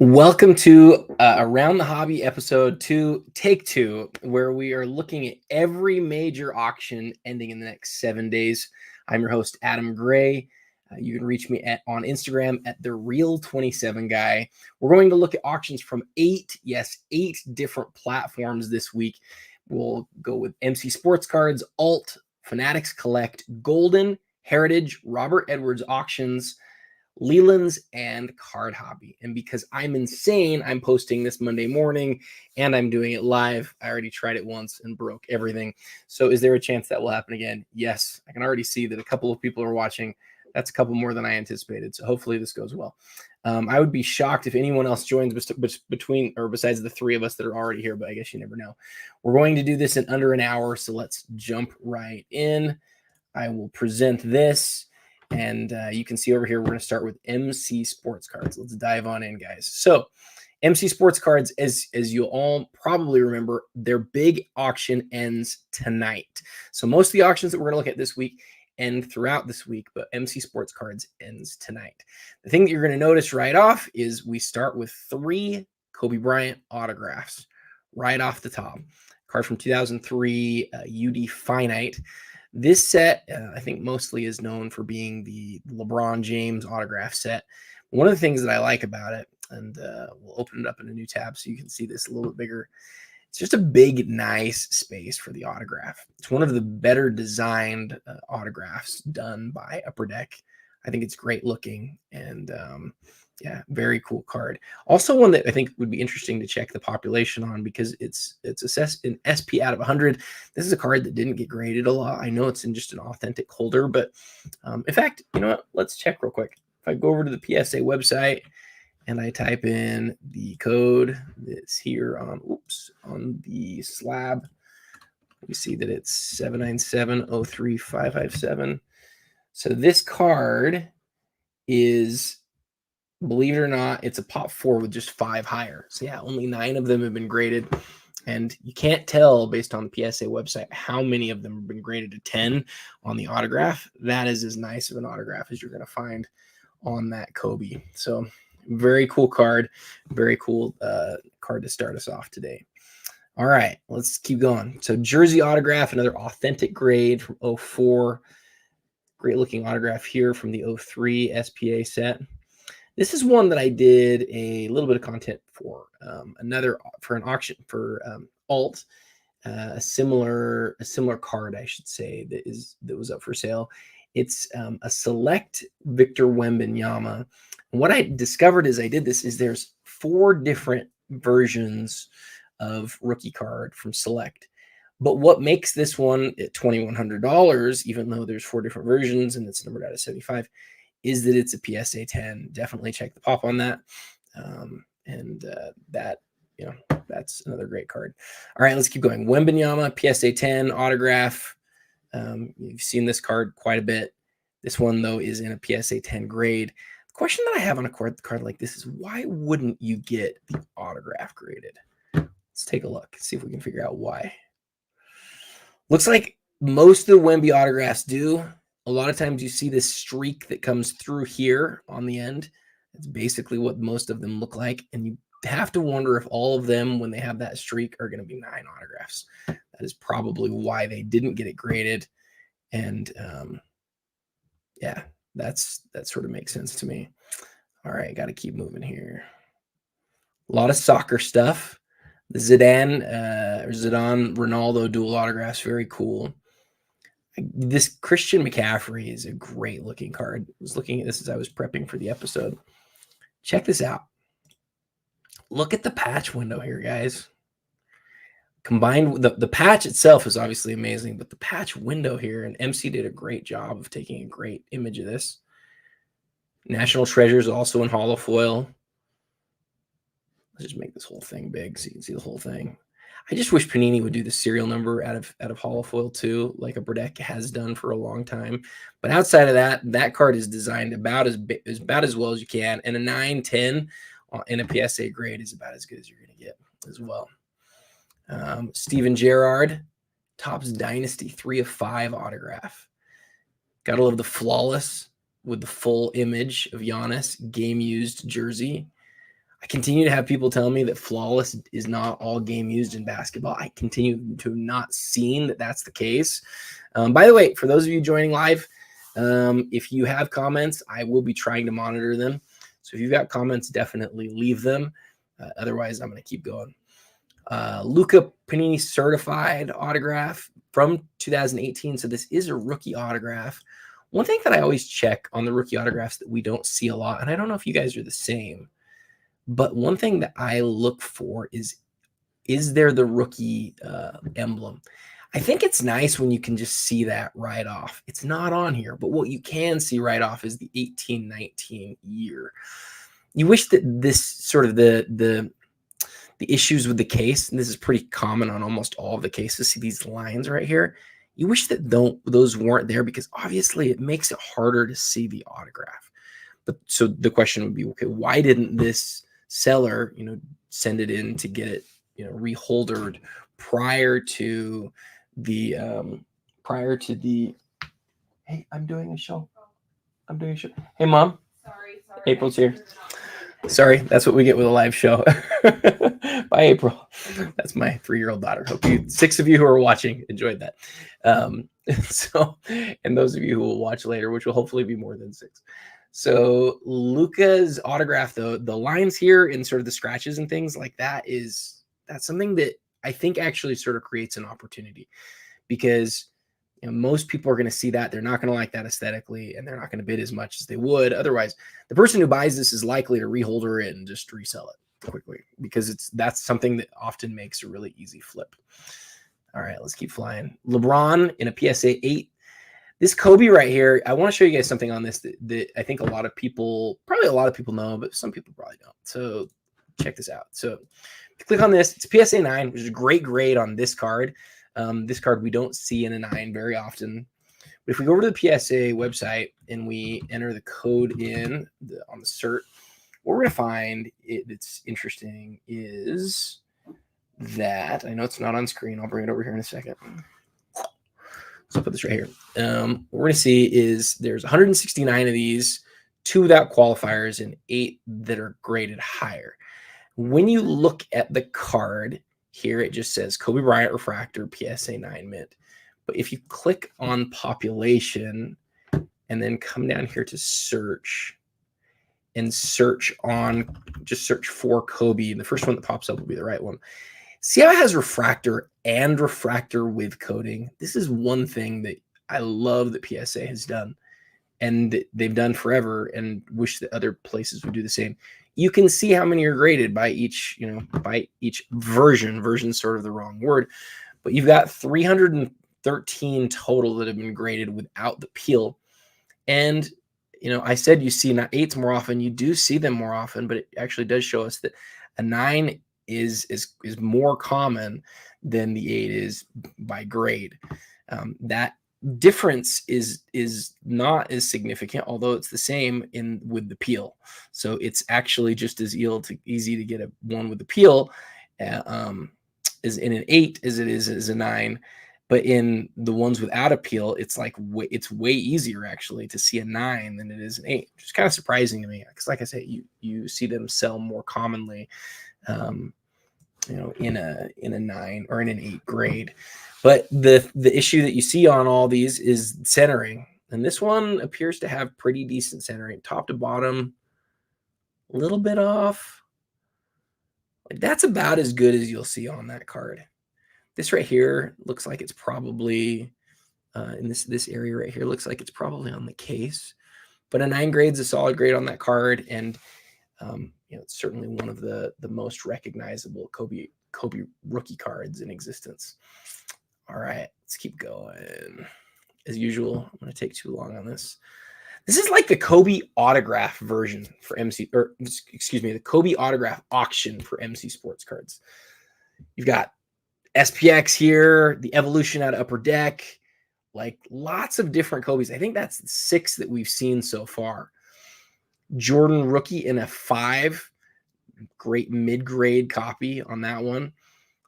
Welcome to Around the Hobby episode 2, take 2, where we are looking at every major auction ending in the next 7 days. I'm your host, Adam Gray. You can reach me on Instagram at TheReal27Guy. We're going to look at auctions from 8 different platforms this week. We'll go with MC Sportscards, Alt, Fanatics Collect, Goldin, Heritage, Robert Edwards Auctions, Lelands, and Card Hobby. And because I'm insane, I'm posting this Monday morning and I'm doing it live. I already tried it once and broke everything. So is there a chance that will happen again? Yes. I can already see that a couple of people are watching. That's a couple more than I anticipated. So hopefully this goes well. I would be shocked if anyone else joins besides the three of us that are already here, but I guess you never know. We're going to do this in under an hour. So let's jump right in. I will present this. And you can see over here, we're going to start with MC Sportscards. Let's dive on in, guys. So MC Sportscards, as you'll all probably remember, their big auction ends tonight. So most of the auctions that we're going to look at this week end throughout this week, but MC Sportscards ends tonight. The thing that you're going to notice right off is we start with 3 Kobe Bryant autographs right off the top. Card from 2003, UD Finite. This set, I think, mostly is known for being the LeBron James autograph set. One of the things that I like about it, and we'll open it up in a new tab so you can see this a little bit bigger, it's just a big, nice space for the autograph. It's one of the better designed autographs done by Upper Deck. I think it's great looking, and yeah, very cool card. Also one that I think would be interesting to check the population on because it's assessed in SP out of 100. This is a card that didn't get graded a lot. I know it's in just an authentic holder, but in fact, you know what? Let's check real quick. If I go over to the PSA website and I type in the code that's here on the slab, we see that it's 797-03557. So this card is, believe it or not, it's a pop 4 with just 5 higher. So yeah, only 9 of them have been graded. And you can't tell based on the PSA website how many of them have been graded to 10 on the autograph. That is as nice of an autograph as you're going to find on that Kobe. So very cool card. Very cool card to start us off today. All right, let's keep going. So jersey autograph, another authentic grade from 04. Great looking autograph here from the 03 SPA set. This is one that I did a little bit of content for an auction for Alt, a similar card, I should say, that was up for sale. It's a select Victor Wembanyama. And what I discovered as I did this is there's 4 different versions of rookie card from Select. But what makes this one at $2,100, even though there's 4 different versions and it's numbered out of 75, is that it's a PSA 10. Definitely check the pop on that. That, you know, that's another great card. All right, let's keep going. Wembanyama, PSA 10 autograph. You've seen this card quite a bit. This one, though, is in a PSA 10 grade. The question that I have on a card like this is, why wouldn't you get the autograph graded? Let's take a look, see if we can figure out why. Looks like most of the Wemby autographs do. A lot of times you see this streak that comes through here on the end. It's basically what most of them look like. And you have to wonder if all of them, when they have that streak, are going to be 9 autographs. That is probably why they didn't get it graded. And yeah, that sort of makes sense to me. All right, got to keep moving here. A lot of soccer stuff. The Zidane Ronaldo dual autographs, very cool. This Christian McCaffrey is a great looking card. I was looking at this as I was prepping for the episode. Check this out. Look at the patch window here, guys. Combined with the patch itself is obviously amazing, but the patch window here, and MC did a great job of taking a great image of this. National Treasures also in holofoil. Let's just make this whole thing big so you can see the whole thing. I just wish Panini would do the serial number out of holofoil too, like Upper Deck has done for a long time. But outside of that, that card is designed about as well as you can, and a 9-10 in a PSA grade is about as good as you're going to get as well. Steven Gerrard, Topps Dynasty 3 of 5 autograph. Gotta love the flawless with the full image of Giannis game used jersey. I continue to have people tell me that flawless is not all game used in basketball. I continue to not seen that that's the case. By the way, for those of you joining live, if you have comments, I will be trying to monitor them. So if you've got comments, definitely leave them. Otherwise, I'm going to keep going. Luca Panini certified autograph from 2018. So this is a rookie autograph. One thing that I always check on the rookie autographs that we don't see a lot, and I don't know if you guys are the same, but one thing that I look for is there the rookie emblem? I think it's nice when you can just see that right off. It's not on here, but what you can see right off is the 18-19 year. You wish that this sort of the issues with the case, and this is pretty common on almost all of the cases, see these lines right here. You wish that those weren't there, because obviously it makes it harder to see the autograph. But so the question would be, okay, why didn't this seller, send it in to get it, reholdered prior to the hey, I'm doing a show. Hey, Mom. Sorry. April's here. Sorry, that's what we get with a live show. Bye, April. That's my 3-year-old daughter. Hope 6 of you who are watching enjoyed that. So, and those of you who will watch later, which will hopefully be more than 6. So Luca's autograph, though, the lines here and sort of the scratches and things like that, that's something that I think actually sort of creates an opportunity, because most people are going to see that. They're not going to like that aesthetically, and they're not going to bid as much as they would. Otherwise, the person who buys this is likely to reholder it and just resell it quickly, because that's something that often makes a really easy flip. All right, let's keep flying. LeBron in a PSA 8. This Kobe right here, I want to show you guys something on this that I think probably a lot of people know, but some people probably don't. So check this out. So if you click on this, it's PSA 9, which is a great grade on this card. This card we don't see in a 9 very often. But if we go over to the PSA website and we enter the code on the cert, what we're going to find that's interesting is that, I know it's not on screen, I'll bring it over here in a second. So I'll put this right here. What we're going to see is there's 169 of these, 2 without qualifiers, and 8 that are graded higher. When you look at the card here, it just says Kobe Bryant refractor PSA 9 mint. But if you click on population and then come down here to search and search for Kobe, and the first one that pops up will be the right one. See how it has refractor and refractor with coating? This is one thing that I love that PSA has done, and that they've done forever, and wish that other places would do the same. You can see how many are graded by each version. Version's sort of the wrong word, but you've got 313 total that have been graded without the peel. And I said you see not 8s more often. You do see them more often, but it actually does show us that a 9 is more common than the 8 is by grade. That difference is not as significant, although it's the same with the peel. So it's actually just as easy to get a 1 with the peel as in an 8 as it is as a 9. But in the ones without a peel, it's way easier actually to see a 9 than it is an 8, which is kind of surprising to me, because like I say, you see them sell more commonly in a 9 or in an 8 grade. But the issue that you see on all these is centering. And this one appears to have pretty decent centering, top to bottom, a little bit off. That's about as good as you'll see on that card. This right here looks like it's probably in this area right here looks like it's probably on the case. But a 9 grade is a solid grade on that card, and it's certainly one of the most recognizable Kobe rookie cards in existence. All right, let's keep going. As usual, I'm going to take too long on this. This is like the Kobe autograph version for the Kobe autograph auction for MC Sports Cards. You've got SPX here, the Evolution out of Upper Deck, like lots of different Kobe's. I think that's 6 that we've seen so far. Jordan rookie in a 5, great mid-grade copy on that one.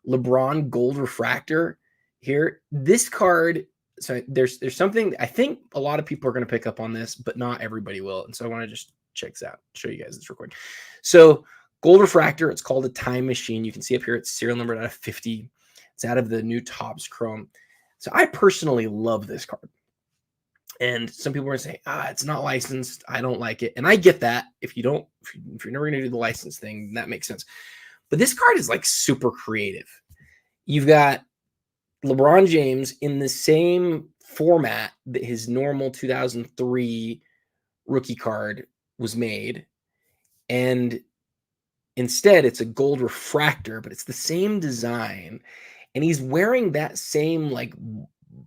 LeBron gold refractor here. This card, so there's something, I think a lot of people are going to pick up on this, but not everybody will. And so I want to just check this out, show you guys this real quick. So Gold refractor. It's called a time machine. You can see up here it's serial numbered out of 50. It's out of the new Topps Chrome. So I personally love this card. And some people are saying, it's not licensed. I don't like it. And I get that. If you're never going to do the license thing, that makes sense. But this card is like super creative. You've got LeBron James in the same format that his normal 2003 rookie card was made. And instead, it's a gold refractor, but it's the same design. And he's wearing that same like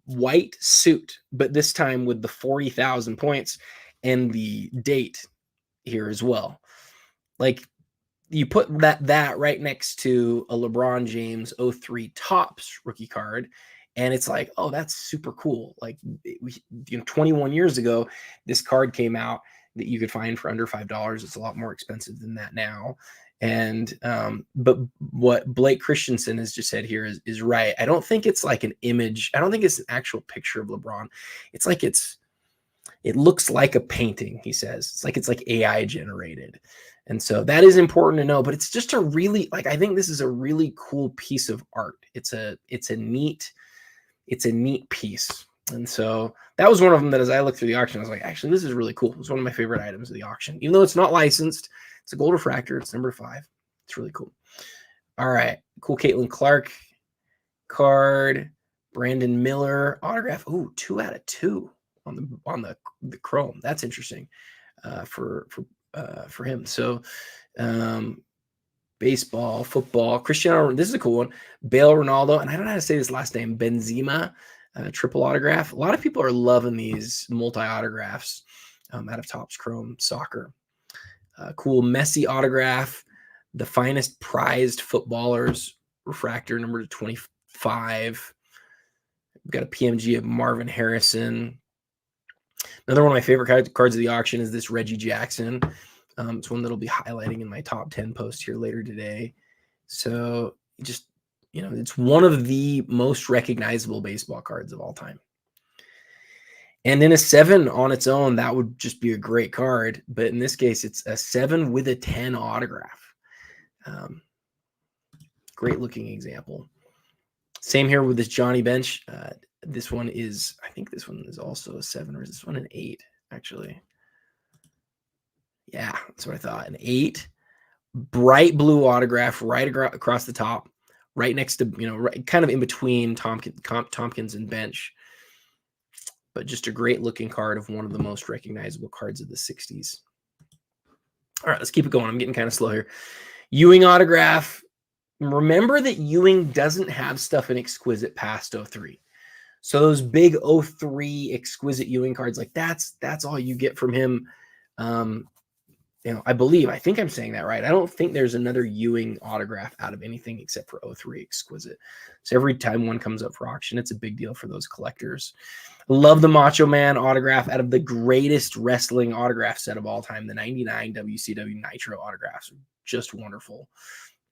white suit, but this time with the 40,000 points and the date here as well. Like, you put that right next to a LeBron James 03 Topps rookie card, and it's like, oh, that's super cool. Like, 21 years ago, this card came out that you could find for under $5. It's a lot more expensive than that now. And but what Blake Christensen has just said here is right. I don't think it's like an image. I don't think it's an actual picture of LeBron. It's like it looks like a painting, he says. It's like AI generated. And so that is important to know, but it's just a really, like, I think this is a really cool piece of art. It's a neat piece. And so that was one of them that as I looked through the auction, I was like, actually, this is really cool. It's one of my favorite items of the auction, even though it's not licensed. It's a gold refractor. It's number 5. It's really cool. All right. Cool. Caitlin Clark card, Brandon Miller autograph. Ooh, 2 out of 2 on the chrome. That's interesting for him. So baseball, football, Cristiano. This is a cool one. Bale, Ronaldo, and I don't know how to say this last name. Benzema, triple autograph. A lot of people are loving these multi autographs out of Topps Chrome Soccer. Cool Messi autograph. The finest prized footballers refractor number 25. We've got a PMG of Marvin Harrison. Another one of my favorite cards of the auction is this Reggie Jackson. It's one that'll be highlighting in my top 10 post here later today. So just, it's one of the most recognizable baseball cards of all time. And in a 7 on its own, that would just be a great card. But in this case, it's a 7 with a 10 autograph. Great looking example. Same here with this Johnny Bench. This one is, I think this one is also a 7, or is this one an 8, actually? Yeah, that's what I thought. An 8. Bright blue autograph right across the top, right next to, right, kind of in between Tompkins and Bench. But just a great looking card of one of the most recognizable cards of the 60s. All right, let's keep it going. I'm getting kind of slow here. Ewing autograph. Remember that Ewing doesn't have stuff in exquisite past 03. So those big 03 exquisite Ewing cards, like that's all you get from him. I think I'm saying that right. I don't think there's another Ewing autograph out of anything except for 03 exquisite. So every time one comes up for auction, it's a big deal for those collectors. Love the Macho Man autograph out of the greatest wrestling autograph set of all time. The 99 WCW Nitro autographs are just wonderful.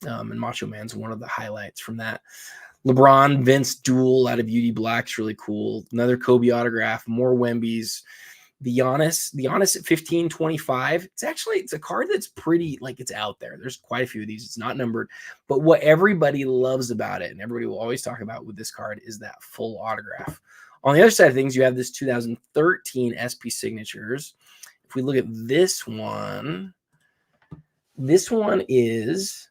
And Macho Man's one of the highlights from that. LeBron Vince duel out of UD Black's really cool. Another Kobe autograph, more Wemby's. The Giannis at 1525. It's a card that's pretty, like, it's out there. There's quite a few of these. It's not numbered, but what everybody loves about it, and everybody will always talk about with this card, is that full autograph. On the other side of things, you have this 2013 SP Signatures. If we look at this one is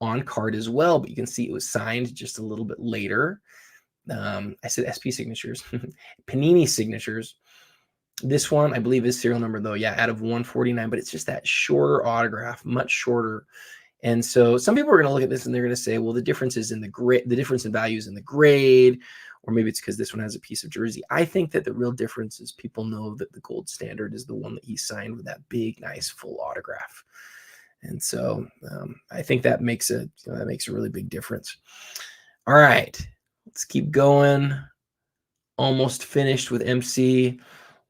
on card as well, but you can see it was signed just a little bit later. I said SP Signatures, Panini Signatures. This one, I believe, is serial number, though. Yeah, out of 149, but it's just that shorter autograph, much shorter. And so some people are going to look at this and they're going to say, well, the difference is in the grade, the difference in values in the grade, or maybe it's because this one has a piece of jersey. I think that the real difference is people know that the gold standard is the one that he signed with that big, nice, full autograph. And so I think that makes a really big difference. All right, let's keep going. Almost finished with MC.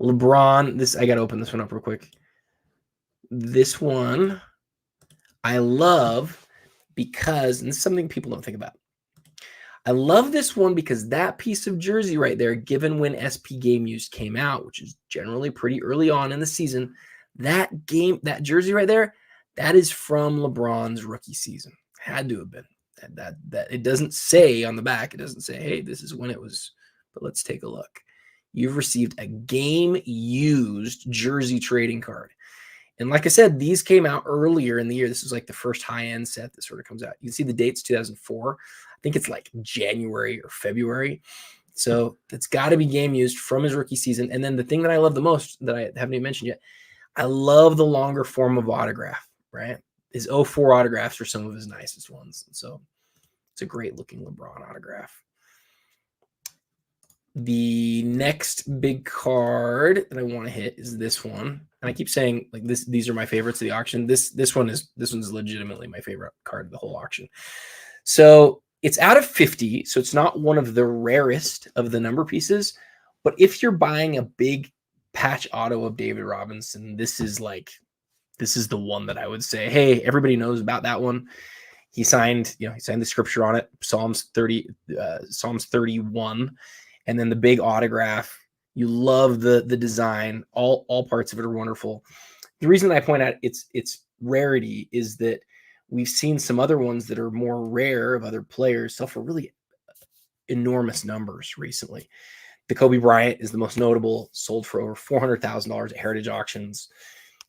LeBron, I got to open this one up real quick. This one I love because, and this is something people don't think about. I love this one because that piece of jersey right there, given when SP Game Used came out, which is generally pretty early on in the season, that jersey right there, That is from LeBron's rookie season. Had to have been. That it doesn't say on the back. It doesn't say, hey, this is when it was. But let's take a look. You've received a game-used jersey trading card. And like I said, these came out earlier in the year. This is like the first high-end set that sort of comes out. You can see the dates 2004. I think it's like January or February. So it's got to be game used from his rookie season. And then the thing that I love the most that I haven't even mentioned yet, I love the longer form of autograph, right? His 04 autographs are some of his nicest ones. So it's a great looking LeBron autograph. The next big card that I want to hit is this one. And I keep saying like this, these are my favorites of the auction. This one's legitimately my favorite card of the whole auction. So it's out of 50. So it's not one of the rarest of the number pieces. But if you're buying a big patch auto of David Robinson, this is the one that I would say, hey, everybody knows about that one. He signed the scripture on it, Psalms 31. And then the big autograph, you love the design. All parts of it are wonderful. The reason I point out its rarity is that we've seen some other ones that are more rare of other players sell for really enormous numbers recently. The Kobe Bryant is the most notable, sold for over $400,000 at Heritage Auctions.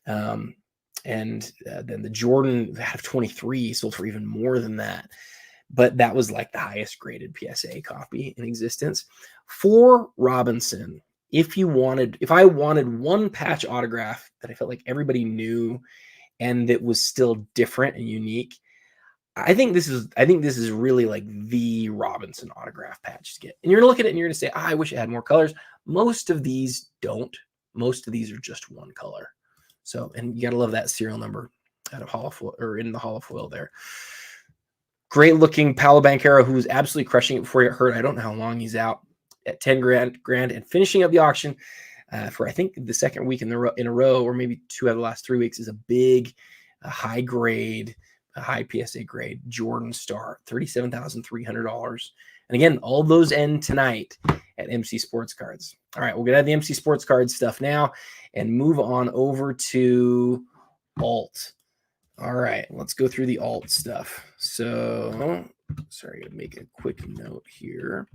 And then the Jordan out of 23 sold for even more than that. But that was like the highest graded PSA copy in existence. For Robinson, if I wanted one patch autograph that I felt like everybody knew and that was still different and unique, I think this is really like the Robinson autograph patch to get. And you're gonna look at it and you're gonna say, I wish it had more colors. Most of these don't. Most of these are just one color. So, and you gotta love that serial number out of holofoil or in the holofoil there. Great looking Paolo Banchero, who's absolutely crushing it before he got hurt. I don't know how long he's out, at 10 grand and finishing up the auction for I think the second week in a row, or maybe 2 out of the last 3 weeks, is a big high grade, a high PSA grade Jordan Star, $37,300. And again, all those end tonight at MC Sports Cards. All right, we'll get out of the MC Sports Cards stuff now and move on over to alt. All right, let's go through the alt stuff. So, sorry, I'm gonna make a quick note here.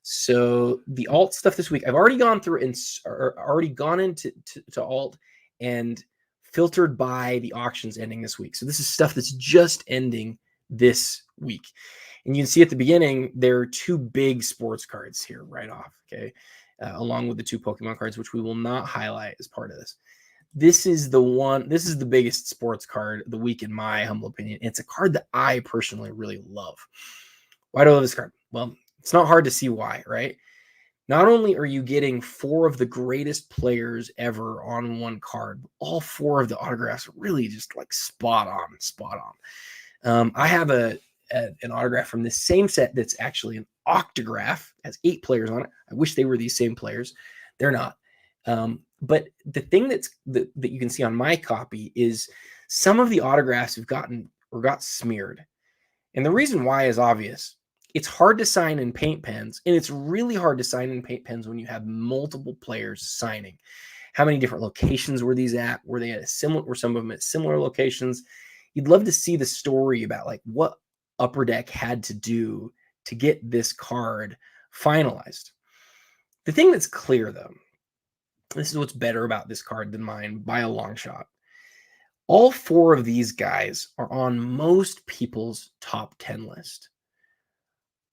So the alt stuff this week, I've already gone through and already gone into alt and filtered by the auctions ending this week. So this is stuff that's just ending this week. And you can see at the beginning, there are 2 big sports cards here right off, okay? Along with the 2 Pokemon cards, which we will not highlight as part of this. This is the biggest sports card of the week, in my humble opinion. It's a card that I personally really love. Why do I love this card? Well, it's not hard to see why, right? Not only are you getting 4 of the greatest players ever on one card, all 4 of the autographs are really just like spot on. I have an autograph from this same set that's actually an octograph, has 8 players on it. I wish they were these same players. They're not. But the thing that you can see on my copy is some of the autographs have got smeared. And the reason why is obvious. It's hard to sign in paint pens, and it's really hard to sign in paint pens when you have multiple players signing. How many different locations were these at? Were some of them at similar locations? You'd love to see the story about like what Upper Deck had to do to get this card finalized. The thing that's clear, though, this is what's better about this card than mine by a long shot. All 4 of these guys are on most people's top 10 list.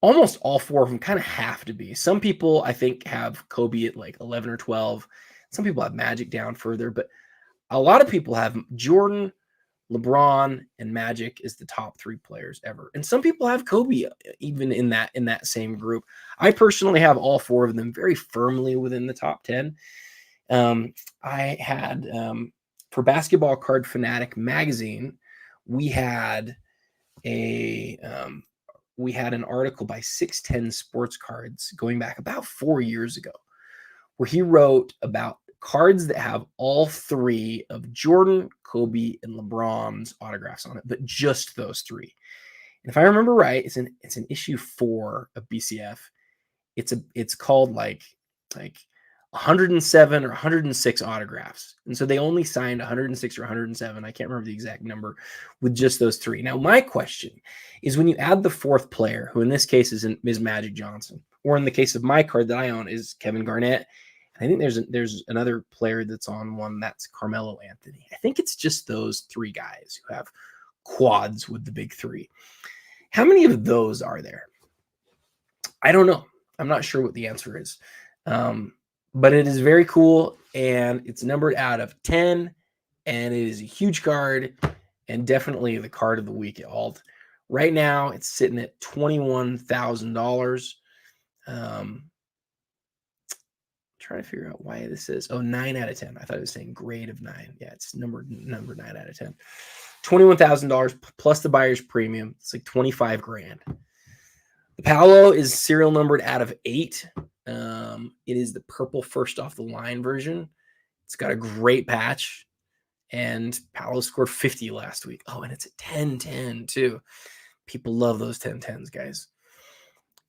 Almost all 4 of them kind of have to be. Some people, I think, have Kobe at like 11 or 12. Some people have Magic down further, but a lot of people have Jordan, LeBron, and Magic as the top 3 players ever. And some people have Kobe even in that same group. I personally have all 4 of them very firmly within the top 10. I had for Basketball Card Fanatic magazine, we had an article by 610 Sports Cards going back about 4 years ago, where he wrote about cards that have all 3 of Jordan, Kobe, and LeBron's autographs on it, but just those 3. And if I remember right, it's an issue 4 of BCF. It's called like 107 or 106 autographs. And so they only signed 106 or 107. I can't remember the exact number with just those three. Now, my question is when you add the fourth player, who in this case is Magic Johnson, or in the case of my card that I own is Kevin Garnett. I think there's another player that's on one that's Carmelo Anthony. I think it's just those three guys who have quads with the big three. How many of those are there? I don't know. I'm not sure what the answer is. But it is very cool, and it's numbered out of 10, and it is a huge card, and definitely the card of the week at Alt. Right now, it's sitting at $21,000. Trying to figure out why this is. 9 out of 10. I thought it was saying grade of 9. Yeah, it's number 9 out of 10. $21,000 plus the buyer's premium. It's like 25 grand. The Paolo is serial numbered out of 8. It is the purple first off the line version. It's got a great patch, and Paolo scored 50 last week. Oh, and it's a 10-10 too. People love those 10-10s, guys.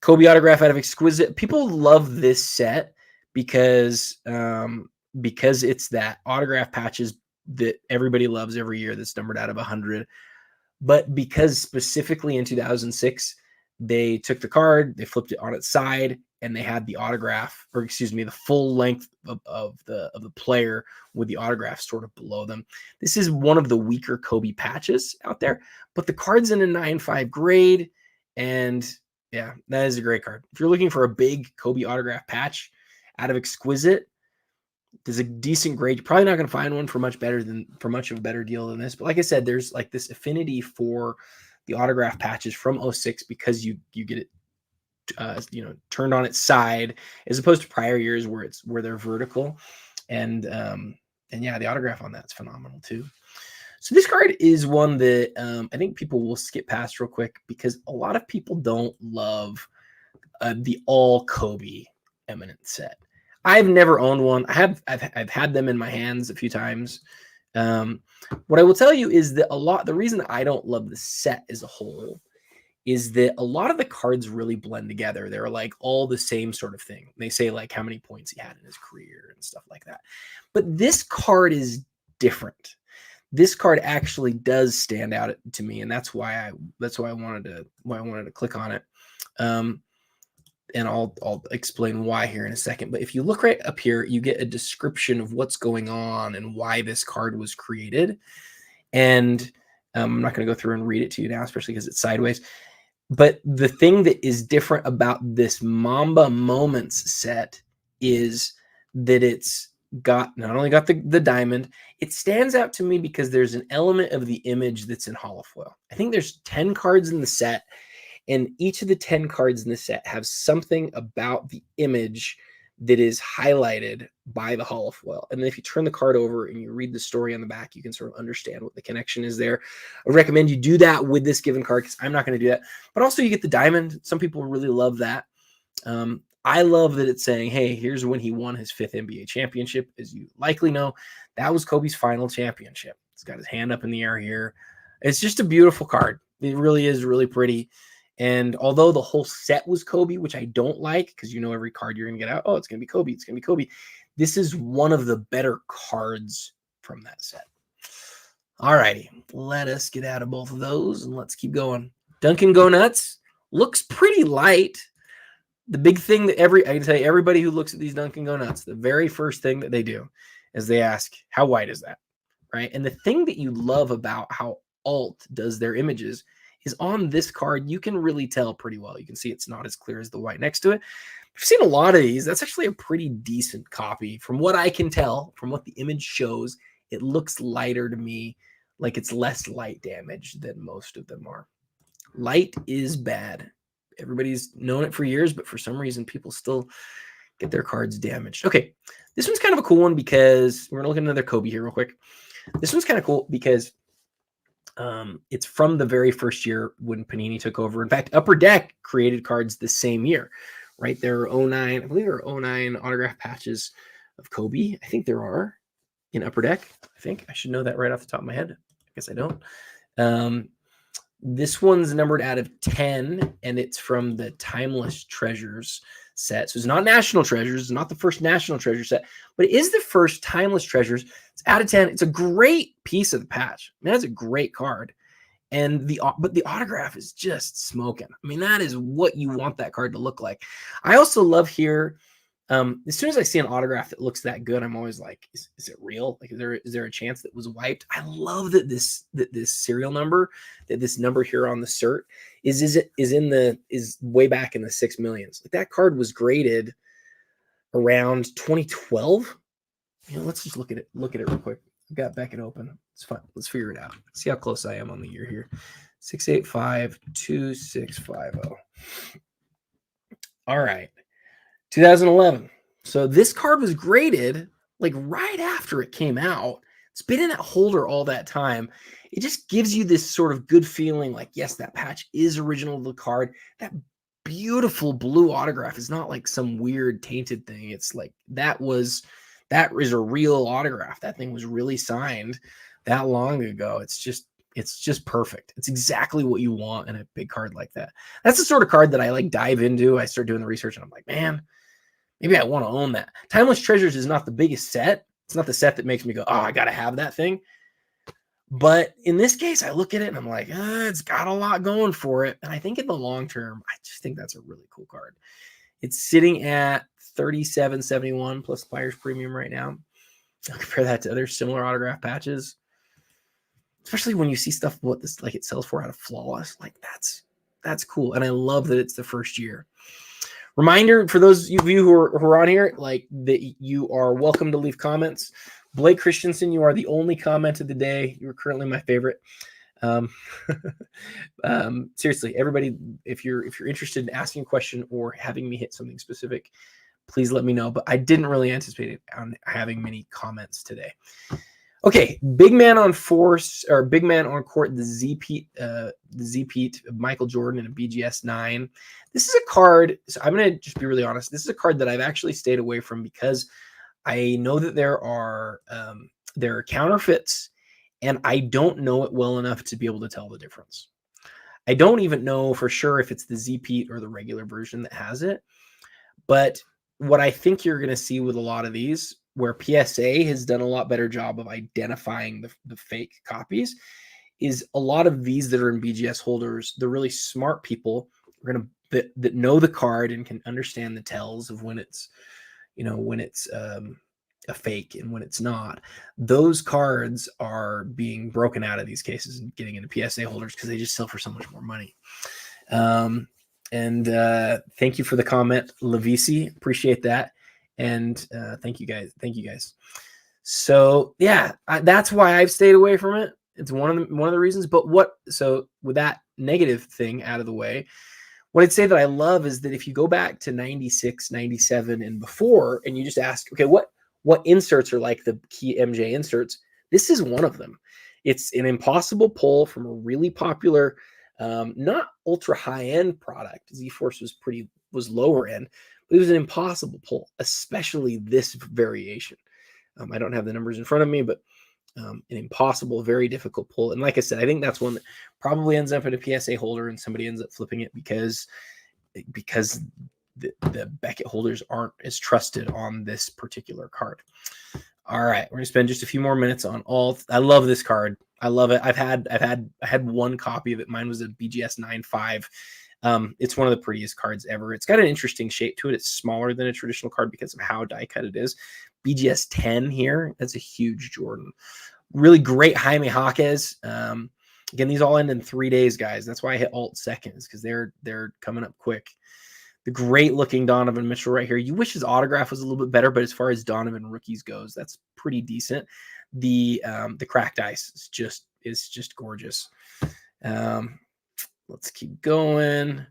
Kobe autograph out of Exquisite. People love this set because it's that autograph patches that everybody loves every year that's numbered out of 100. But because specifically in 2006, they took the card, they flipped it on its side, and they had the autograph, or excuse me, the full length of the player with the autograph sort of below them. This is one of the weaker Kobe patches out there, but the card's in a 9.5 grade, and yeah, that is a great card. If you're looking for a big Kobe autograph patch out of Exquisite, there's a decent grade. You're probably not going to find one for much of a better deal than this. But like I said, there's like this affinity for the autograph patches from 06 because you get it turned on its side as opposed to prior years where they're vertical. And yeah, the autograph on that's phenomenal too. So this card is one that I think people will skip past real quick because a lot of people don't love the all Kobe Eminent set. I've never owned one. I've had them in my hands a few times. What I will tell you is that the reason I don't love the set as a whole is that a lot of the cards really blend together. They're like all the same sort of thing. They say like how many points he had in his career and stuff like that. But this card is different. This card actually does stand out to me, and that's why I wanted to click on it. And I'll explain why here in a second. But if you look right up here, you get a description of what's going on and why this card was created. And I'm not going to go through and read it to you now, especially because it's sideways. But the thing that is different about this Mamba Moments set is that it's got not only got the diamond, it stands out to me because there's an element of the image that's in holofoil. I think there's 10 cards in the set, and each of the 10 cards in the set have something about the image that is highlighted by the holofoil. And then if you turn the card over and you read the story on the back, you can sort of understand what the connection is there. I recommend you do that with this given card because I'm not going to do that. But also you get the diamond. Some people really love that. I love that it's saying, hey, here's when he won his 5th NBA championship. As you likely know, that was Kobe's final championship. He's got his hand up in the air here. It's just a beautiful card. It really is really pretty. And although the whole set was Kobe, which I don't like because you know every card you're going to get out, oh, it's going to be Kobe, it's going to be Kobe. This is one of the better cards from that set. All righty, let us get out of both of those and let's keep going. Dunkin' Go Nuts looks pretty light. The big thing that I can tell you, everybody who looks at these Dunkin' Go Nuts, the very first thing that they do is they ask, how white is that? Right? And the thing that you love about how Alt does their images is on this card, you can really tell pretty well. You can see it's not as clear as the white next to it. I've seen a lot of these. That's actually a pretty decent copy. From what I can tell, from what the image shows, it looks lighter to me, like it's less light damage than most of them are. Light is bad. Everybody's known it for years, but for some reason, people still get their cards damaged. Okay, this one's kind of a cool one because we're going to look at another Kobe here real quick. This one's kind of cool because it's from the very first year when Panini took over. In fact, Upper Deck created cards the same year, right? There are 09, I believe there are 09 autograph patches of Kobe. I think there are in Upper Deck. I think I should know that right off the top of my head. I guess I don't. This one's numbered out of 10, and it's from the Timeless Treasures set. So it's not National Treasures. It's not the first National Treasure set, but it is the first Timeless Treasures. It's out of 10. It's a great piece of the patch. I mean, that's a great card. And but the autograph is just smoking. I mean, that is what you want that card to look like. I also love here, as soon as I see an autograph that looks that good, I'm always like, is it real? Like, is there a chance that it was wiped? I love that this serial number, that this number here on the cert is way back in the 6 millions. Like, that card was graded around 2012. Let's just look at it real quick. I've got Beckett open. It's fine. Let's figure it out. See how close I am on the year here. 6852650. All right. 2011. So this card was graded like right after it came out. It's been in that holder all that time. It just gives you this sort of good feeling like, yes, that patch is original to the card. That beautiful blue autograph is not like some weird tainted thing. It's like that is a real autograph. That thing was really signed that long ago. It's just perfect. It's exactly what you want in a big card like that. That's the sort of card that I like dive into. I start doing the research and I'm like, man, maybe I want to own that. Timeless Treasures is not the biggest set. It's not the set that makes me go, oh, I got to have that thing. But in this case, I look at it and I'm like, it's got a lot going for it. And I think in the long term, I just think that's a really cool card. It's sitting at $37.71 plus buyer's premium right now. I'll compare that to other similar autograph patches, especially when you see stuff what this like it sells for out of Flawless. Like that's cool, and I love that it's the first year. Reminder for those of you who are on here, like that you are welcome to leave comments. Blake Christensen, you are the only comment of the day. You're currently my favorite. Seriously, everybody, if you're interested in asking a question or having me hit something specific, please let me know. But I didn't really anticipate it on having many comments today. Okay, big man on force or big man on court. The Z Pete, Michael Jordan, and a BGS 9. This is a card. So I'm gonna just be really honest. This is a card that I've actually stayed away from because I know that there are counterfeits, and I don't know it well enough to be able to tell the difference. I don't even know for sure if it's the Z Pete or the regular version that has it. But what I think you're going to see with a lot of these, where PSA has done a lot better job of identifying the fake copies, is a lot of these that are in BGS holders, the really smart people are going to that know the card and can understand the tells of when it's a fake and when it's not. Those cards are being broken out of these cases and getting into PSA holders because they just sell for so much more money. And thank you for the comment, Lavisi. Appreciate that. And thank you guys. So yeah, that's why I've stayed away from it. It's one of the reasons. But so with that negative thing out of the way, what I'd say that I love is that if you go back to 96, 97 and before, and you just ask, okay, what inserts are like the key MJ inserts? This is one of them. It's an impossible pull from a really popular, not ultra high end product. Z-Force was lower end, but it was an impossible pull, especially this variation. I don't have the numbers in front of me, but an impossible, very difficult pull. And like I said, I think that's one that probably ends up in a PSA holder and somebody ends up flipping it because the Beckett holders aren't as trusted on this particular card. All right, we're gonna spend just a few more minutes on all. I love this card. I love it. I had one copy of it. Mine was a BGS 9.5. It's one of the prettiest cards ever. It's got an interesting shape to it. It's smaller than a traditional card because of how die cut it is. BGS 10 here. That's a huge Jordan. Really great Jaime Jaquez. Again, these all end in 3 days, guys. That's why I hit alt seconds, because they're coming up quick. The great looking Donovan Mitchell right here. You wish his autograph was a little bit better, but as far as Donovan rookies goes, that's pretty decent. The cracked ice is just gorgeous. Let's keep going.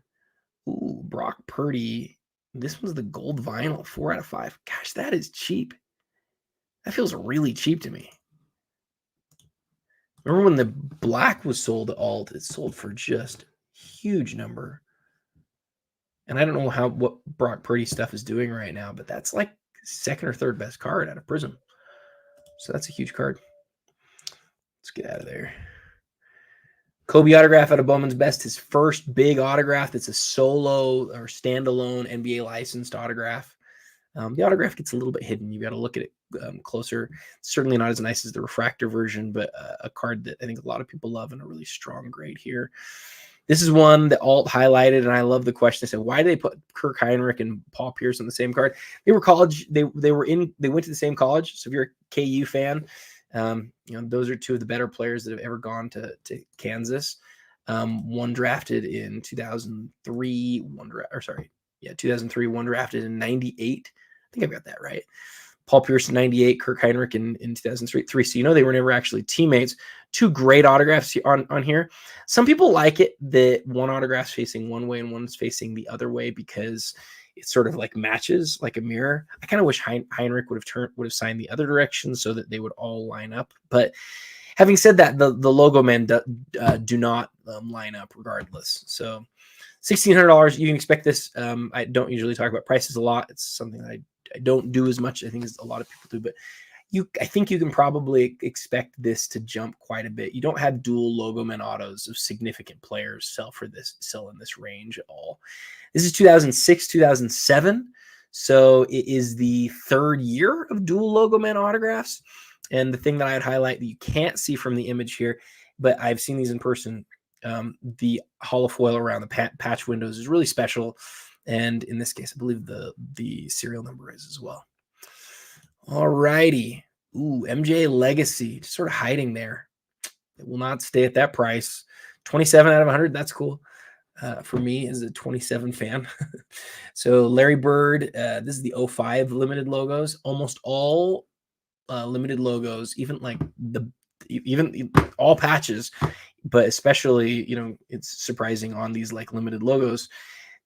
Ooh, Brock Purdy. This was the gold vinyl, 4 out of 5. Gosh, that is cheap. That feels really cheap to me. Remember when the black was sold at alt, it sold for just huge number. And I don't know what Brock Purdy stuff is doing right now, but that's like second or third best card out of Prism. So that's a huge card. Let's get out of there. Kobe autograph out of Bowman's Best, his first big autograph. That's a solo or standalone NBA licensed autograph. The autograph gets a little bit hidden. You got to look at it closer. Certainly not as nice as the refractor version, but a card that I think a lot of people love and a really strong grade here. This is one that Alt highlighted, and I love the question. They said, why did they put Kirk Heinrich and Paul Pierce on the same card? They were college. They went to the same college. So if you're a KU fan, those are two of the better players that have ever gone to Kansas. One drafted in 2003, 2003, one drafted in 98. I think I've got that right. Paul Pierce in 98, Kirk Heinrich in 2003. So they were never actually teammates. Two great autographs on here. Some people like it that one autograph's facing one way and one's facing the other way because it sort of like matches like a mirror. I kind of wish Heinrich would have signed the other direction so that they would all line up. But having said that, the logo men do not line up regardless. So $1,600, you can expect this. I don't usually talk about prices a lot. It's something that I don't do as much, I think, as a lot of people do, but I think you can probably expect this to jump quite a bit. You don't have dual logo men autos of significant players sell in this range at all. This is 2006, 2007. So it is the third year of dual logo men autographs. And the thing that I'd highlight that you can't see from the image here, but I've seen these in person, the holofoil around the patch windows is really special. And in this case, I believe the serial number is as well. All righty. Ooh, MJ Legacy, just sort of hiding there. It will not stay at that price. 27 out of 100. That's cool. For me as a 27 fan. So Larry Bird, this is the 05 limited logos. Almost all limited logos, even all patches, but especially, it's surprising on these like limited logos.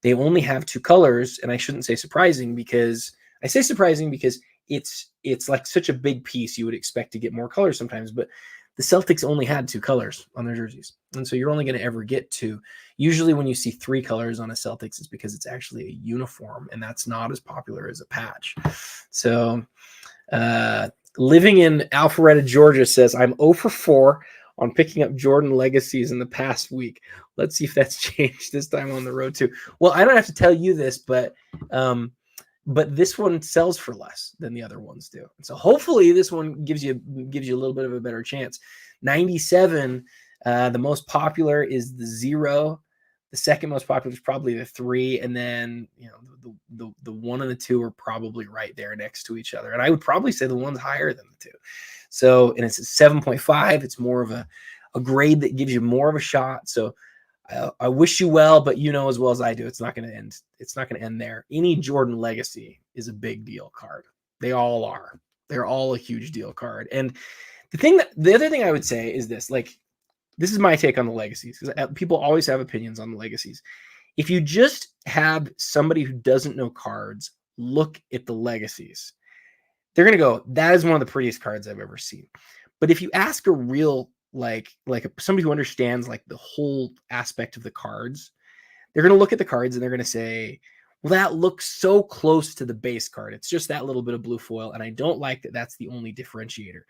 They only have two colors, and I shouldn't say surprising because I say surprising because it's like such a big piece. You would expect to get more colors sometimes, but the Celtics only had two colors on their jerseys. And so you're only going to ever get two. Usually when you see three colors on a Celtics, it's because it's actually a uniform, and that's not as popular as a patch. So living in Alpharetta, Georgia says, I'm 0 for 4 on picking up Jordan Legacies in the past week. Let's see if that's changed this time on the road too. Well, I don't have to tell you this, but this one sells for less than the other ones do. And so hopefully this one gives you a little bit of a better chance. 97, the most popular is the 0. The second most popular is probably the 3, and then the 1 and the 2 are probably right there next to each other. And I would probably say the 1's higher than the 2. So, and it's a 7.5. It's more of a grade that gives you more of a shot. So I wish you well, but as well as I do, it's not going to end. It's not going to end there. Any Jordan Legacy is a big deal card. They all are. They're all a huge deal card. And the other thing I would say is this, this is my take on the legacies, because people always have opinions on the legacies. If you just have somebody who doesn't know cards look at the legacies, they're going to go, that is one of the prettiest cards I've ever seen. But if you ask a real, somebody who understands the whole aspect of the cards, they're going to look at the cards and they're going to say, well, that looks so close to the base card. It's just that little bit of blue foil. And I don't like that that's the only differentiator.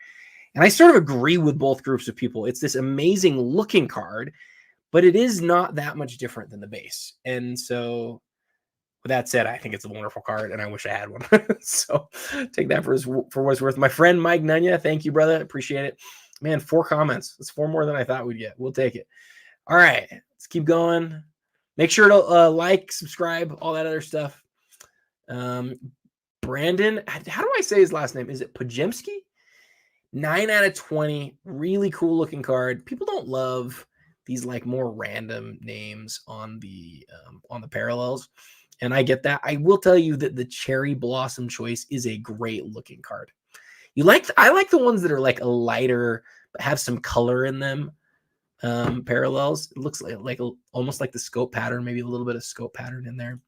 And I sort of agree with both groups of people. It's this amazing looking card, but it is not that much different than the base. And so with that said, I think it's a wonderful card, and I wish I had one. So take that for what's worth. My friend Mike Nunya, thank you, brother. Appreciate it. Man, 4 comments. That's 4 more than I thought we'd get. We'll take it. All right, let's keep going. Make sure to like, subscribe, all that other stuff. Brandon, how do I say his last name? Is it Pajemski? 9 out of 20. Really cool looking card. People don't love these more random names on the parallels. And I get that. I will tell you that the Cherry Blossom choice is a great looking card. I like the ones that are a lighter, but have some color in them. Parallels. It looks like almost like the scope pattern, maybe a little bit of scope pattern in there.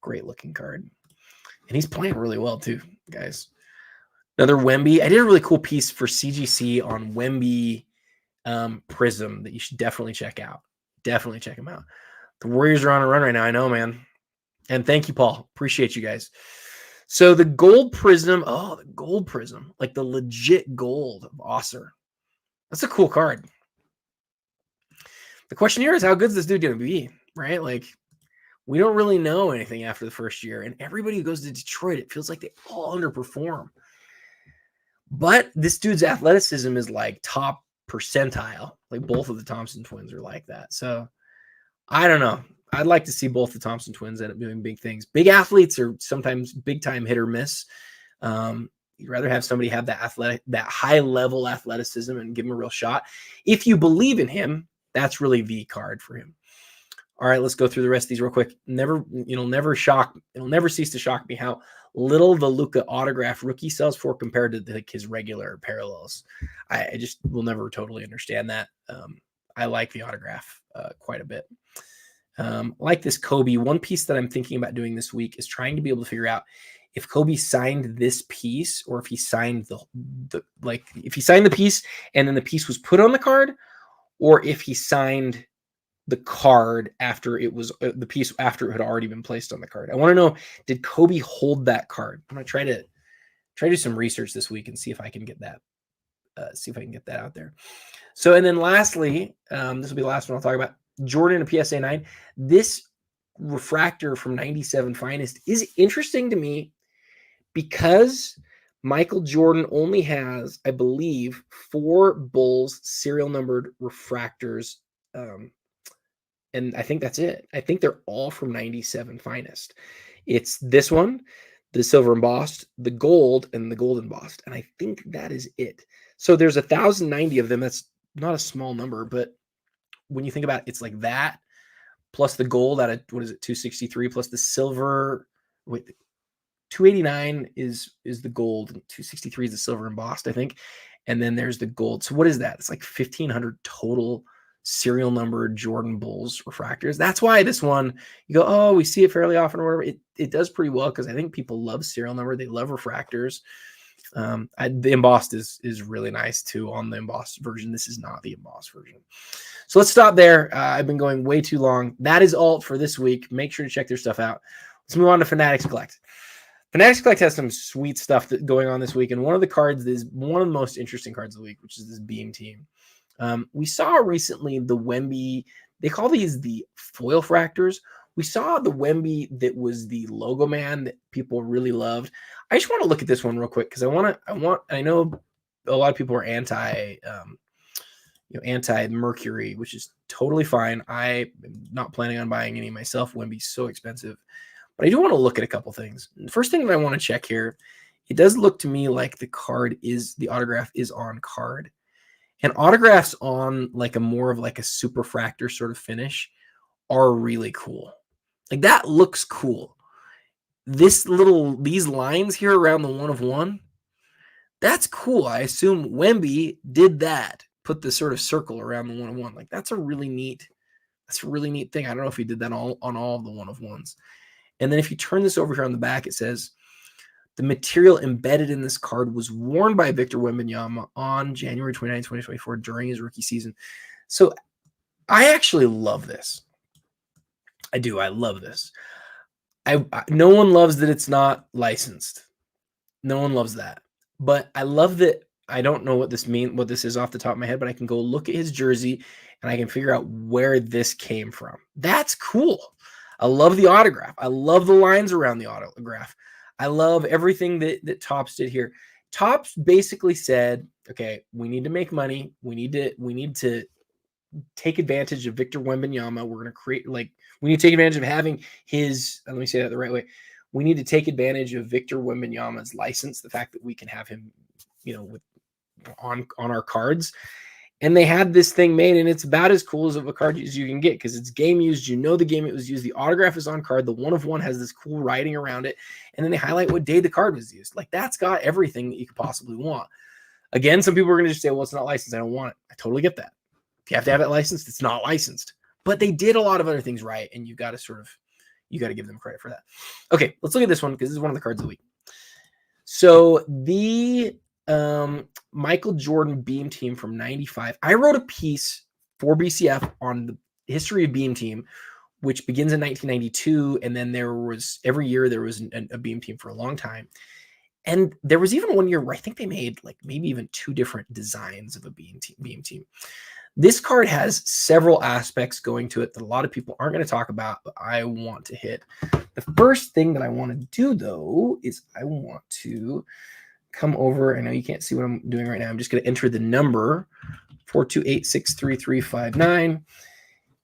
Great looking card. And he's playing really well too, guys. Another Wemby. I did a really cool piece for CGC on Wemby Prism that you should definitely check out. Definitely check him out. The Warriors are on a run right now. I know, man. And thank you, Paul. Appreciate you guys. So the gold prism. Oh, the gold prism. The legit gold of Osser. That's a cool card. The question here is, how good is this dude going to be, right? Like, we don't really know anything after the first year, and everybody who goes to Detroit, it feels like they all underperform. But this dude's athleticism is like top percentile. Like both of the Thompson twins are like that. So I don't know. I'd like to see both the Thompson twins end up doing big things. Big athletes are sometimes big time hit or miss. You'd rather have somebody have that high level athleticism and give him a real shot. If you believe in him, that's really the card for him. All right, let's go through the rest of these real quick. It'll never cease to shock me how little the Luka autograph rookie sells for compared to like his regular parallels. I just will never totally understand that. I like the autograph quite a bit. Like this Kobe, one piece that I'm thinking about doing this week is trying to be able to figure out if Kobe signed this piece or if he signed if he signed the piece and then the piece was put on the card, or if he signed the card after it was the piece after it had already been placed on the card. I want to know, did Kobe hold that card? I'm going to try to do some research this week and see if I can get that out there. So, and then lastly, this will be the last one I'll talk about. Jordan, a PSA 9. This refractor from 97 Finest is interesting to me because Michael Jordan only has, I believe, 4 Bulls serial numbered refractors. And I think that's it. I think they're all from 97 Finest. It's this one, the silver embossed, the gold, and the gold embossed. And I think that is it. So there's 1,090 of them. That's not a small number, but when you think about it, it's like that plus the gold at 263 plus the silver. 289 is the gold, and 263 is the silver embossed, I think. And then there's the gold. So what is that? It's like 1,500 total serial number Jordan Bulls refractors. That's why this one, you go, oh, we see it fairly often or whatever. It does pretty well because I think people love serial number. They love refractors. The embossed is really nice too on the embossed version. This is not the embossed version. So let's stop there. I've been going way too long. That is all for this week. Make sure to check their stuff out. Let's move on to Fanatics Collect. Fanatics Collect has some sweet stuff going on this week. And one of the cards is one of the most interesting cards of the week, which is this Beam Team. We saw recently the Wemby, they call these the foil fractors. We saw the Wemby that was the logo man that people really loved. I just want to look at this one real quick because I know a lot of people are anti Mercury, which is totally fine. I am not planning on buying any myself. Wemby's so expensive, but I do want to look at a couple things. The first thing that I want to check here, it does look to me like the autograph is on card. And autographs on like a more of like a superfractor sort of finish are really cool. Like that looks cool. These lines here around the 1 of 1, that's cool. I assume Wemby did that, put the sort of circle around the 1 of 1. Like that's a really neat thing. I don't know if he did that on all the 1 of 1s. And then if you turn this over here on the back, it says, the material embedded in this card was worn by Victor Wembanyama on January 29, 2024 during his rookie season. So I actually love this. I do. I love this. No one loves that it's not licensed. No one loves that. But I love that. I don't know what this is off the top of my head, but I can go look at his jersey and I can figure out where this came from. That's cool. I love the autograph. I love the lines around the autograph. I love everything that Topps did here. Topps basically said, okay, we need to make money. We need to take advantage of Victor Wembanyama. We're going to create, we need to take advantage of having his, let me say that the right way. We need to take advantage of Victor Wembanyama's license, the fact that we can have him, on our cards. And they had this thing made, and it's about as cool as of a card as you can get because it's game used. You know the game it was used. The autograph is on card. The 1 of 1 has this cool writing around it. And then they highlight what day the card was used. Like, that's got everything that you could possibly want. Again, some people are going to just say, well, it's not licensed. I don't want it. I totally get that. If you have to have it licensed, it's not licensed. But they did a lot of other things right, and you got to give them credit for that. Okay, let's look at this one because this is one of the cards of the week. So the Michael Jordan Beam Team from 95. I wrote a piece for BCF on the history of Beam Team, which begins in 1992. And then every year there was a Beam Team for a long time. And there was even one year where I think they made like maybe even 2 different designs of a Beam Team. This card has several aspects going to it that a lot of people aren't going to talk about, but I want to hit. The first thing that I want to do, though, is I want to come over. I know you can't see what I'm doing right now. I'm just going to enter the number 428633359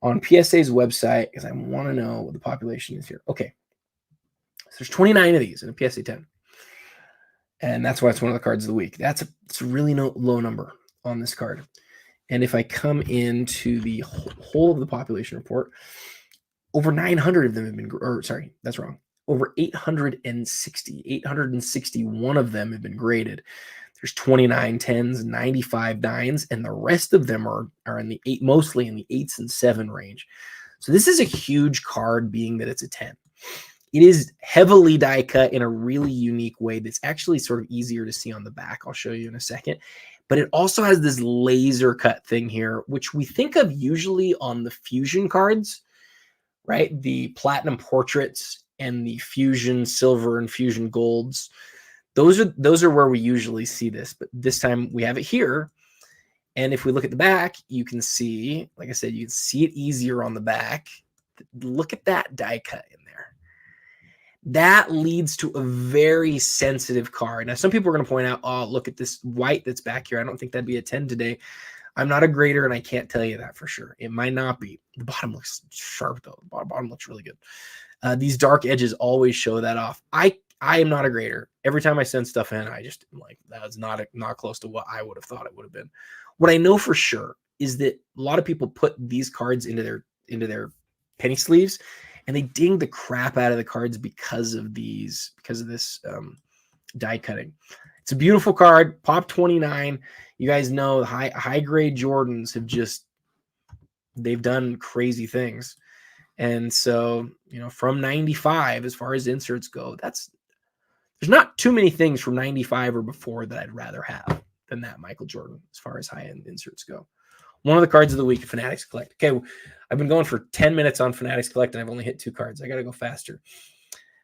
on PSA's website because I want to know what the population is here. Okay. So there's 29 of these in a PSA 10. And that's why it's one of the cards of the week. It's a really low number on this card. And if I come into the whole of the population report, over 900 of them have been, or sorry, that's wrong. Over 861 of them have been graded. There's 29 10s, 95 9s, and the rest of them are in the mostly in the 8s and 7 range. So this is a huge card, being that it's a 10. It is heavily die cut in a really unique way that's actually sort of easier to see on the back. I'll show you in a second. But it also has this laser cut thing here, which we think of usually on the Fusion cards, right? The Platinum Portraits and the Fusion Silver and Fusion Golds. Those are where we usually see this. But this time we have it here. And if we look at the back, you can see, like I said, you can see it easier on the back. Look at that die cut in there. That leads to a very sensitive card. Now, some people are going to point out, oh, look at this white that's back here. I don't think that'd be a 10 today. I'm not a grader, and I can't tell you that for sure. It might not be. The bottom looks sharp, though. The bottom looks really good. These dark edges always show that off. I am not a grader. Every time I send stuff in, I just am like, that was not close to what I would have thought it would have been. What I know for sure is that a lot of people put these cards into their penny sleeves, and they ding the crap out of the cards because of this die cutting. It's a beautiful card. Pop 29. You guys know high grade Jordans they've done crazy things. And so, from 95, as far as inserts go, there's not too many things from 95 or before that I'd rather have than that Michael Jordan as far as high-end inserts go. One of the cards of the week, Fanatics Collect. Okay, I've been going for 10 minutes on Fanatics Collect, and I've only hit 2 cards. I got to go faster.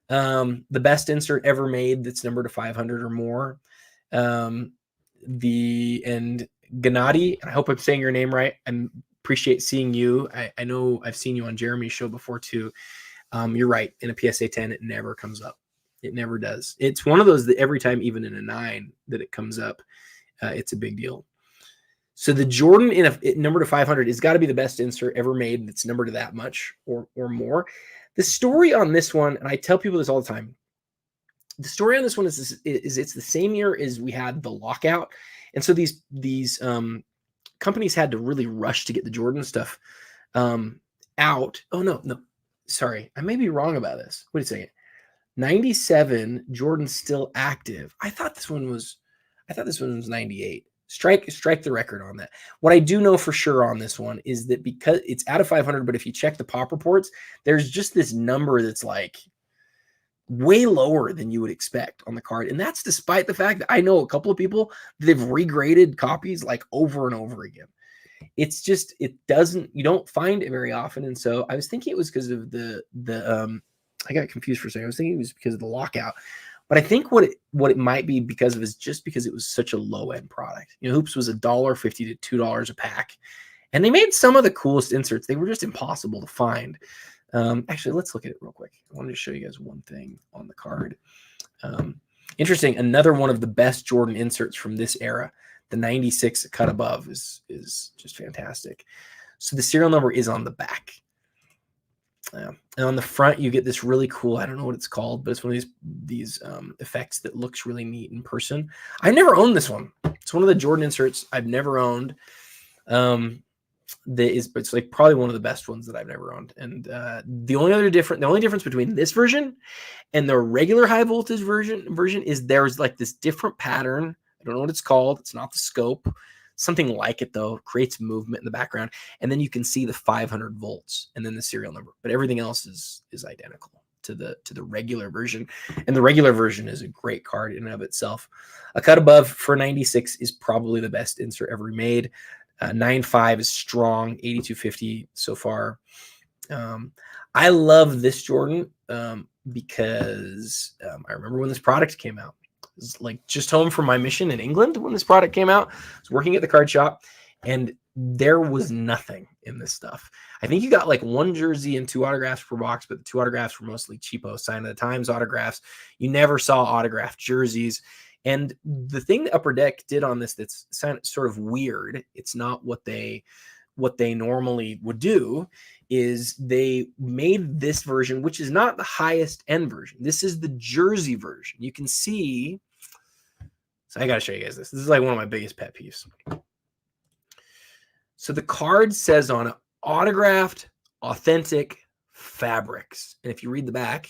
The best insert ever made that's numbered to 500 or more. And Gennady, I hope I'm saying your name right. I appreciate seeing you. I know I've seen you on Jeremy's show before too. You're right. In a PSA 10, it never comes up. It never does. It's one of those that every time, even in a 9, that it comes up, it's a big deal. So the Jordan in a number to 500 has got to be the best insert ever made that's numbered to that much or more. The story on this one, and I tell people this all the time, the story on this one is it's the same year as we had the lockout. And so these companies had to really rush to get the Jordan stuff out. Oh, no. Sorry. I may be wrong about this. Wait a second. 97, Jordan's still active. I thought this one was 98. Strike the record on that. What I do know for sure on this one is that because it's out of 500, but if you check the pop reports, there's just this number that's like way lower than you would expect on the card. And that's despite the fact that I know a couple of people, they've regraded copies like over and over again. It's just, you don't find it very often. And so I was thinking it was because of I got confused for a second. I was thinking it was because of the lockout. But I think what it might be because of is just because it was such a low-end product. Hoops was $1.50 to $2 a pack. And they made some of the coolest inserts. They were just impossible to find. Actually, let's look at it real quick. I wanted to show you guys one thing on the card. Interesting. Another one of the best Jordan inserts from this era. The 96 cut above is just fantastic. So the serial number is on the back. And on the front, you get this really cool, I don't know what it's called, but it's one of these effects that looks really neat in person. I never owned this one. It's one of the Jordan inserts I've never owned. It's like probably one of the best ones that I've never owned. And the only difference between this version and the regular high voltage version is there's like this different pattern. I don't know what it's called. It's not the scope. Something like it, though, creates movement in the background. And then you can see the 500 volts and then the serial number. But everything else is identical to the regular version. And the regular version is a great card in and of itself. A cut above for 96 is probably the best insert ever made. 9.5 is strong, 8250 so far. I love this Jordan because I remember when this product came out. Was like just home from my mission in England when this product came out. I was working at the card shop, and there was nothing in this stuff. I think you got like 1 jersey and 2 autographs per box, but the 2 autographs were mostly cheapo Sign of the Times autographs. You never saw autographed jerseys. And the thing that Upper Deck did on this that's sort of weird, it's not what they normally would do, is they made this version, which is not the highest end version. This is the jersey version. You can see, so I got to show you guys this. This is like one of my biggest pet peeves. So the card says on it, autographed, authentic fabrics. And if you read the back,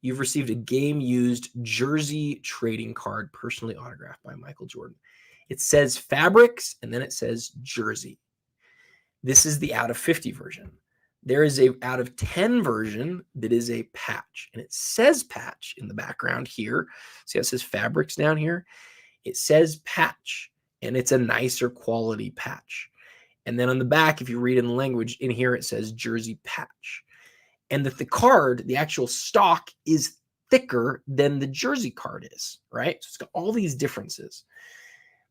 you've received a game-used jersey trading card personally autographed by Michael Jordan. It says fabrics, and then it says jersey. This is the out of 50 version. There is a out of 10 version that is a patch, and it says patch in the background here. See how it says fabrics down here? It says patch, and it's a nicer quality patch. And then on the back, if you read in the language, in here it says jersey patch. And that the card, the actual stock, is thicker than the jersey card is, right? So it's got all these differences.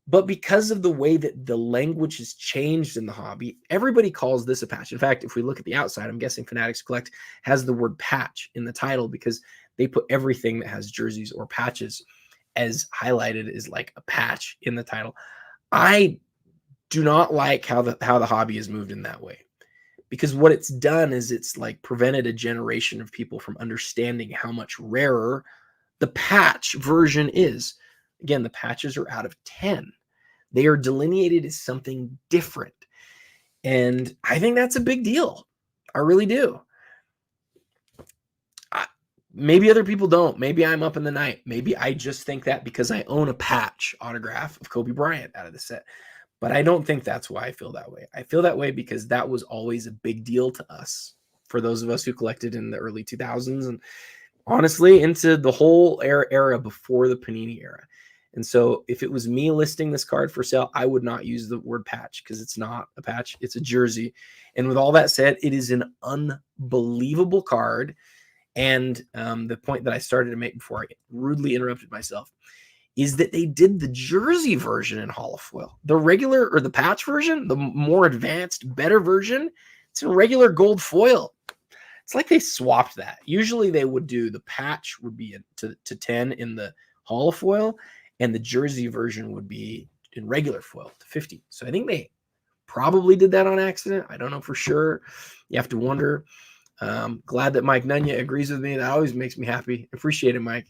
But because of the way that the language has changed in the hobby, everybody calls this a patch. In fact, if we look at the outside, I'm guessing Fanatics Collect has the word patch in the title because they put everything that has jerseys or patches as highlighted as like a patch in the title. I do not like how the hobby has moved in that way, because what it's done is it's like prevented a generation of people from understanding how much rarer the patch version is. Again, the patches are out of 10. They are delineated as something different. And I think that's a big deal. I really do. Maybe other people don't. Maybe I'm up in the night. Maybe I just think that because I own a patch autograph of Kobe Bryant out of the set. But I don't think that's why I feel that way. I feel that way because that was always a big deal to us, for those of us who collected in the early 2000s and honestly into the whole era before the Panini era. And so if it was me listing this card for sale, I would not use the word patch because it's not a patch. It's a jersey. And with all that said, it is an unbelievable card. And the point that I started to make before I rudely interrupted myself is that they did the jersey version in holofoil. The regular or the patch version, the more advanced, better version, it's in regular gold foil. It's like they swapped that. Usually they would do the patch would be to 10 in the holofoil, and the jersey version would be in regular foil to 50. So I think they probably did that on accident. I don't know for sure. You have to wonder. Glad that Mike Nunya agrees with me. That always makes me happy. Appreciate it, Mike.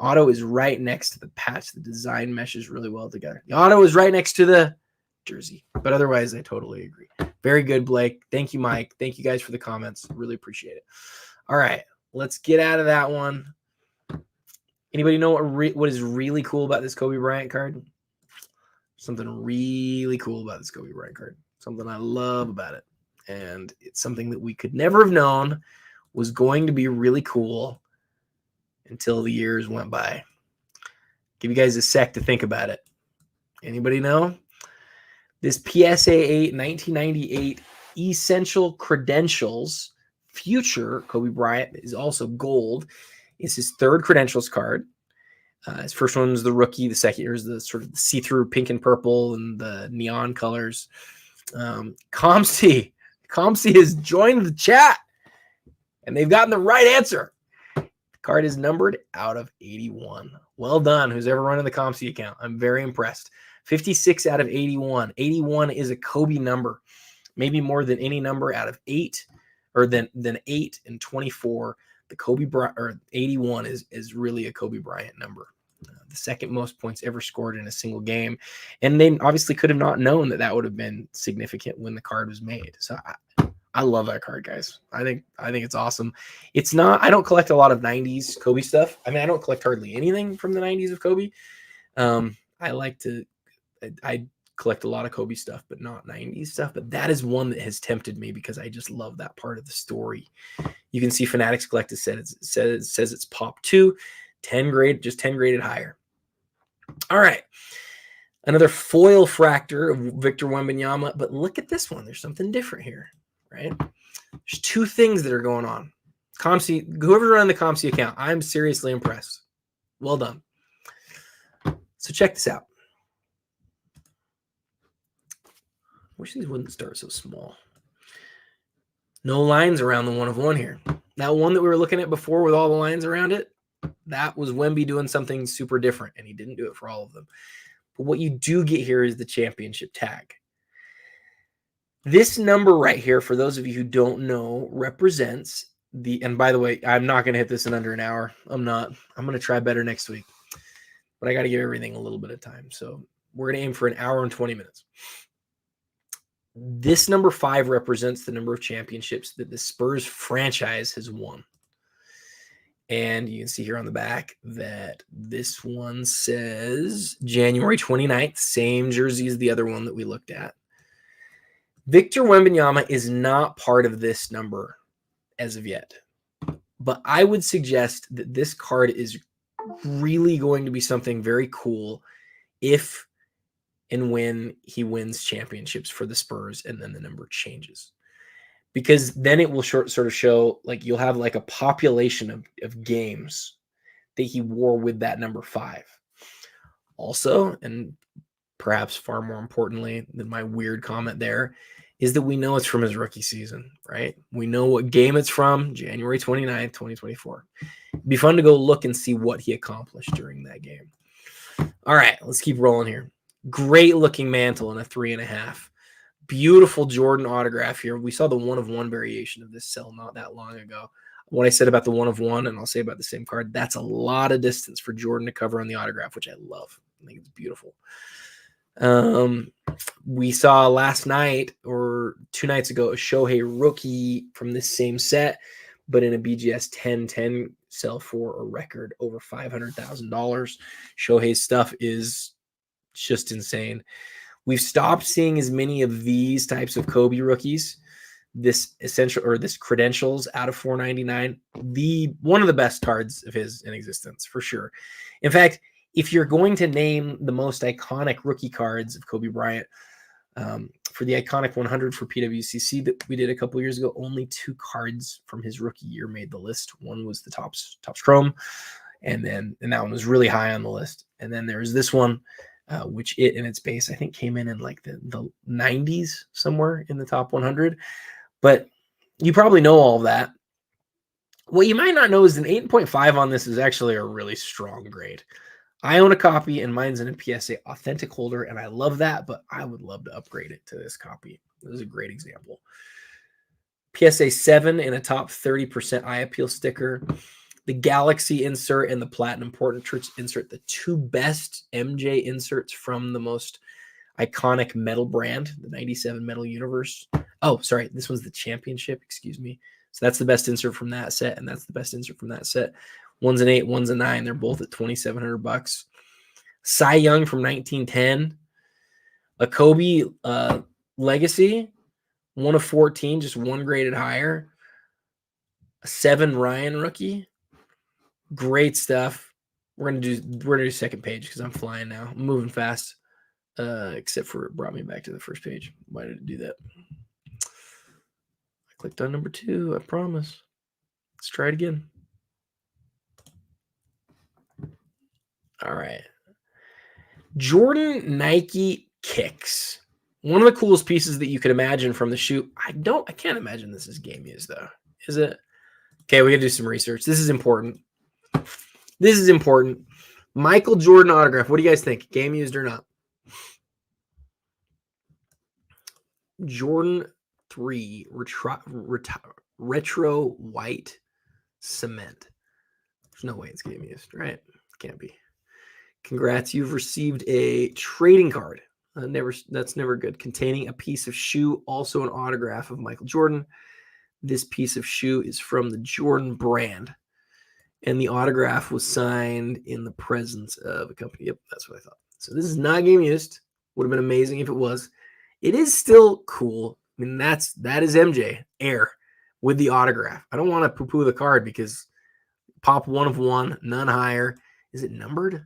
Auto is right next to the patch. The design meshes really well together. The auto is right next to the jersey. But otherwise, I totally agree. Very good, Blake. Thank you, Mike. Thank you guys for the comments. Really appreciate it. All right, let's get out of that one. Anybody know what is really cool about this Kobe Bryant card? Something really cool about this Kobe Bryant card. Something I love about it. And it's something that we could never have known was going to be really cool until the years went by. Give you guys a sec to think about it. Anybody know? This PSA 8 1998 Essential Credentials Future Kobe Bryant is also gold. It's his third credentials card. His first one was the rookie. The second year is the sort of see-through pink and purple and the neon colors. Comsey has joined the chat, and they've gotten the right answer. The card is numbered out of 81. Well done, who's ever running the Comsey account. I'm very impressed. 56 out of 81. 81 is a Kobe number, maybe more than any number out of 8, or than 8 and 24. The Kobe or 81 is really a Kobe Bryant number. The second most points ever scored in a single game. And they obviously could have not known that would have been significant when the card was made. So I love that card, guys. I think it's awesome. It's not, I don't collect a lot of 90s Kobe stuff. I mean, I don't collect hardly anything from the 90s of Kobe. I collect a lot of Kobe stuff, but not 90s stuff. But that is one that has tempted me because I just love that part of the story. You can see Fanatics Collect says it's pop 2, 10 grade, just 10 graded higher. All right. Another foil fractor of Victor Wembanyama, but look at this one. There's something different here, right? There's 2 things that are going on. Comsey, whoever ran the Comsey account, I'm seriously impressed. Well done. So check this out. Wish these wouldn't start so small. No lines around the 1 of 1 here. That one that we were looking at before with all the lines around it, that was Wemby doing something super different, and he didn't do it for all of them. But what you do get here is the championship tag. This number right here, for those of you who don't know, represents the, and by the way, I'm not going to hit this in under an hour. I'm going to try better next week, but I got to give everything a little bit of time. So we're going to aim for an hour and 20 minutes. This number 5 represents the number of championships that the Spurs franchise has won. And you can see here on the back that this one says January 29th, same jersey as the other one that we looked at. Victor Wembanyama is not part of this number as of yet, but I would suggest that this card is really going to be something very cool if and when he wins championships for the Spurs and then the number changes. Because then it will sort of show, like, you'll have like a population of games that he wore with that number 5. Also, and perhaps far more importantly than my weird comment there, is that we know it's from his rookie season, right? We know what game it's from, January 29th, 2024. It'd be fun to go look and see what he accomplished during that game. All right, let's keep rolling here. Great looking mantle in a 3.5. Beautiful Jordan autograph here. We saw the 1 of 1 variation of this sell not that long ago. What I said about the 1 of 1, and I'll say about the same card, that's a lot of distance for Jordan to cover on the autograph, which I love. I think it's beautiful. We saw last night or 2 nights ago a Shohei rookie from this same set, but in a BGS 1010 sell for a record over $500,000. Shohei's stuff is just insane. We've stopped seeing as many of these types of Kobe rookies. This essential or this credentials out of $499, one of the best cards of his in existence for sure. In fact, if you're going to name the most iconic rookie cards of Kobe Bryant, for the iconic 100 for PWCC that we did a couple years ago, only 2 cards from his rookie year made the list. One was the Topps Chrome, and that one was really high on the list. And then there's this one, which in its base I think came in like the 90s, somewhere in the top 100. But you probably know all of that. What you might not know is an 8.5 on this is actually a really strong grade. I own a copy, and mine's in a PSA authentic holder, and I love that, but I would love to upgrade it to this copy. This is a great example. PSA 7 in a top 30% eye appeal sticker. The Galaxy insert and the Platinum Portrait insert, the 2 best MJ inserts from the most iconic metal brand, the 97 Metal Universe. Oh, sorry, this one's the Championship, excuse me. So that's the best insert from that set, and that's the best insert from that set. One's an 8, one's a 9. They're both at $2,700. Cy Young from 1910. A Kobe Legacy, 1 of 14, just 1 graded higher. A 7 Ryan rookie. Great stuff. We're gonna do second page because I'm flying now. I'm moving fast. Except for it brought me back to the first page. Why did it do that? I clicked on number 2, I promise. Let's try it again. All right. Jordan Nike Kicks. One of the coolest pieces that you could imagine from the shoe. I can't imagine this is game used though. Is it? Okay, we gotta do some research. This is important. Michael Jordan autograph. What do you guys think? Game used or not? Jordan 3 retro white cement. There's no way it's game used, right? Can't be. Congrats, you've received a trading card. That's never good. Containing a piece of shoe, also an autograph of Michael Jordan. This piece of shoe is from the Jordan brand, and the autograph was signed in the presence of a company. Yep, that's what I thought. So this is not game used. Would have been amazing if it was. It is still cool. I mean, that is MJ Air with the autograph. I don't want to poo-poo the card because pop 1 of 1, none higher. Is it numbered?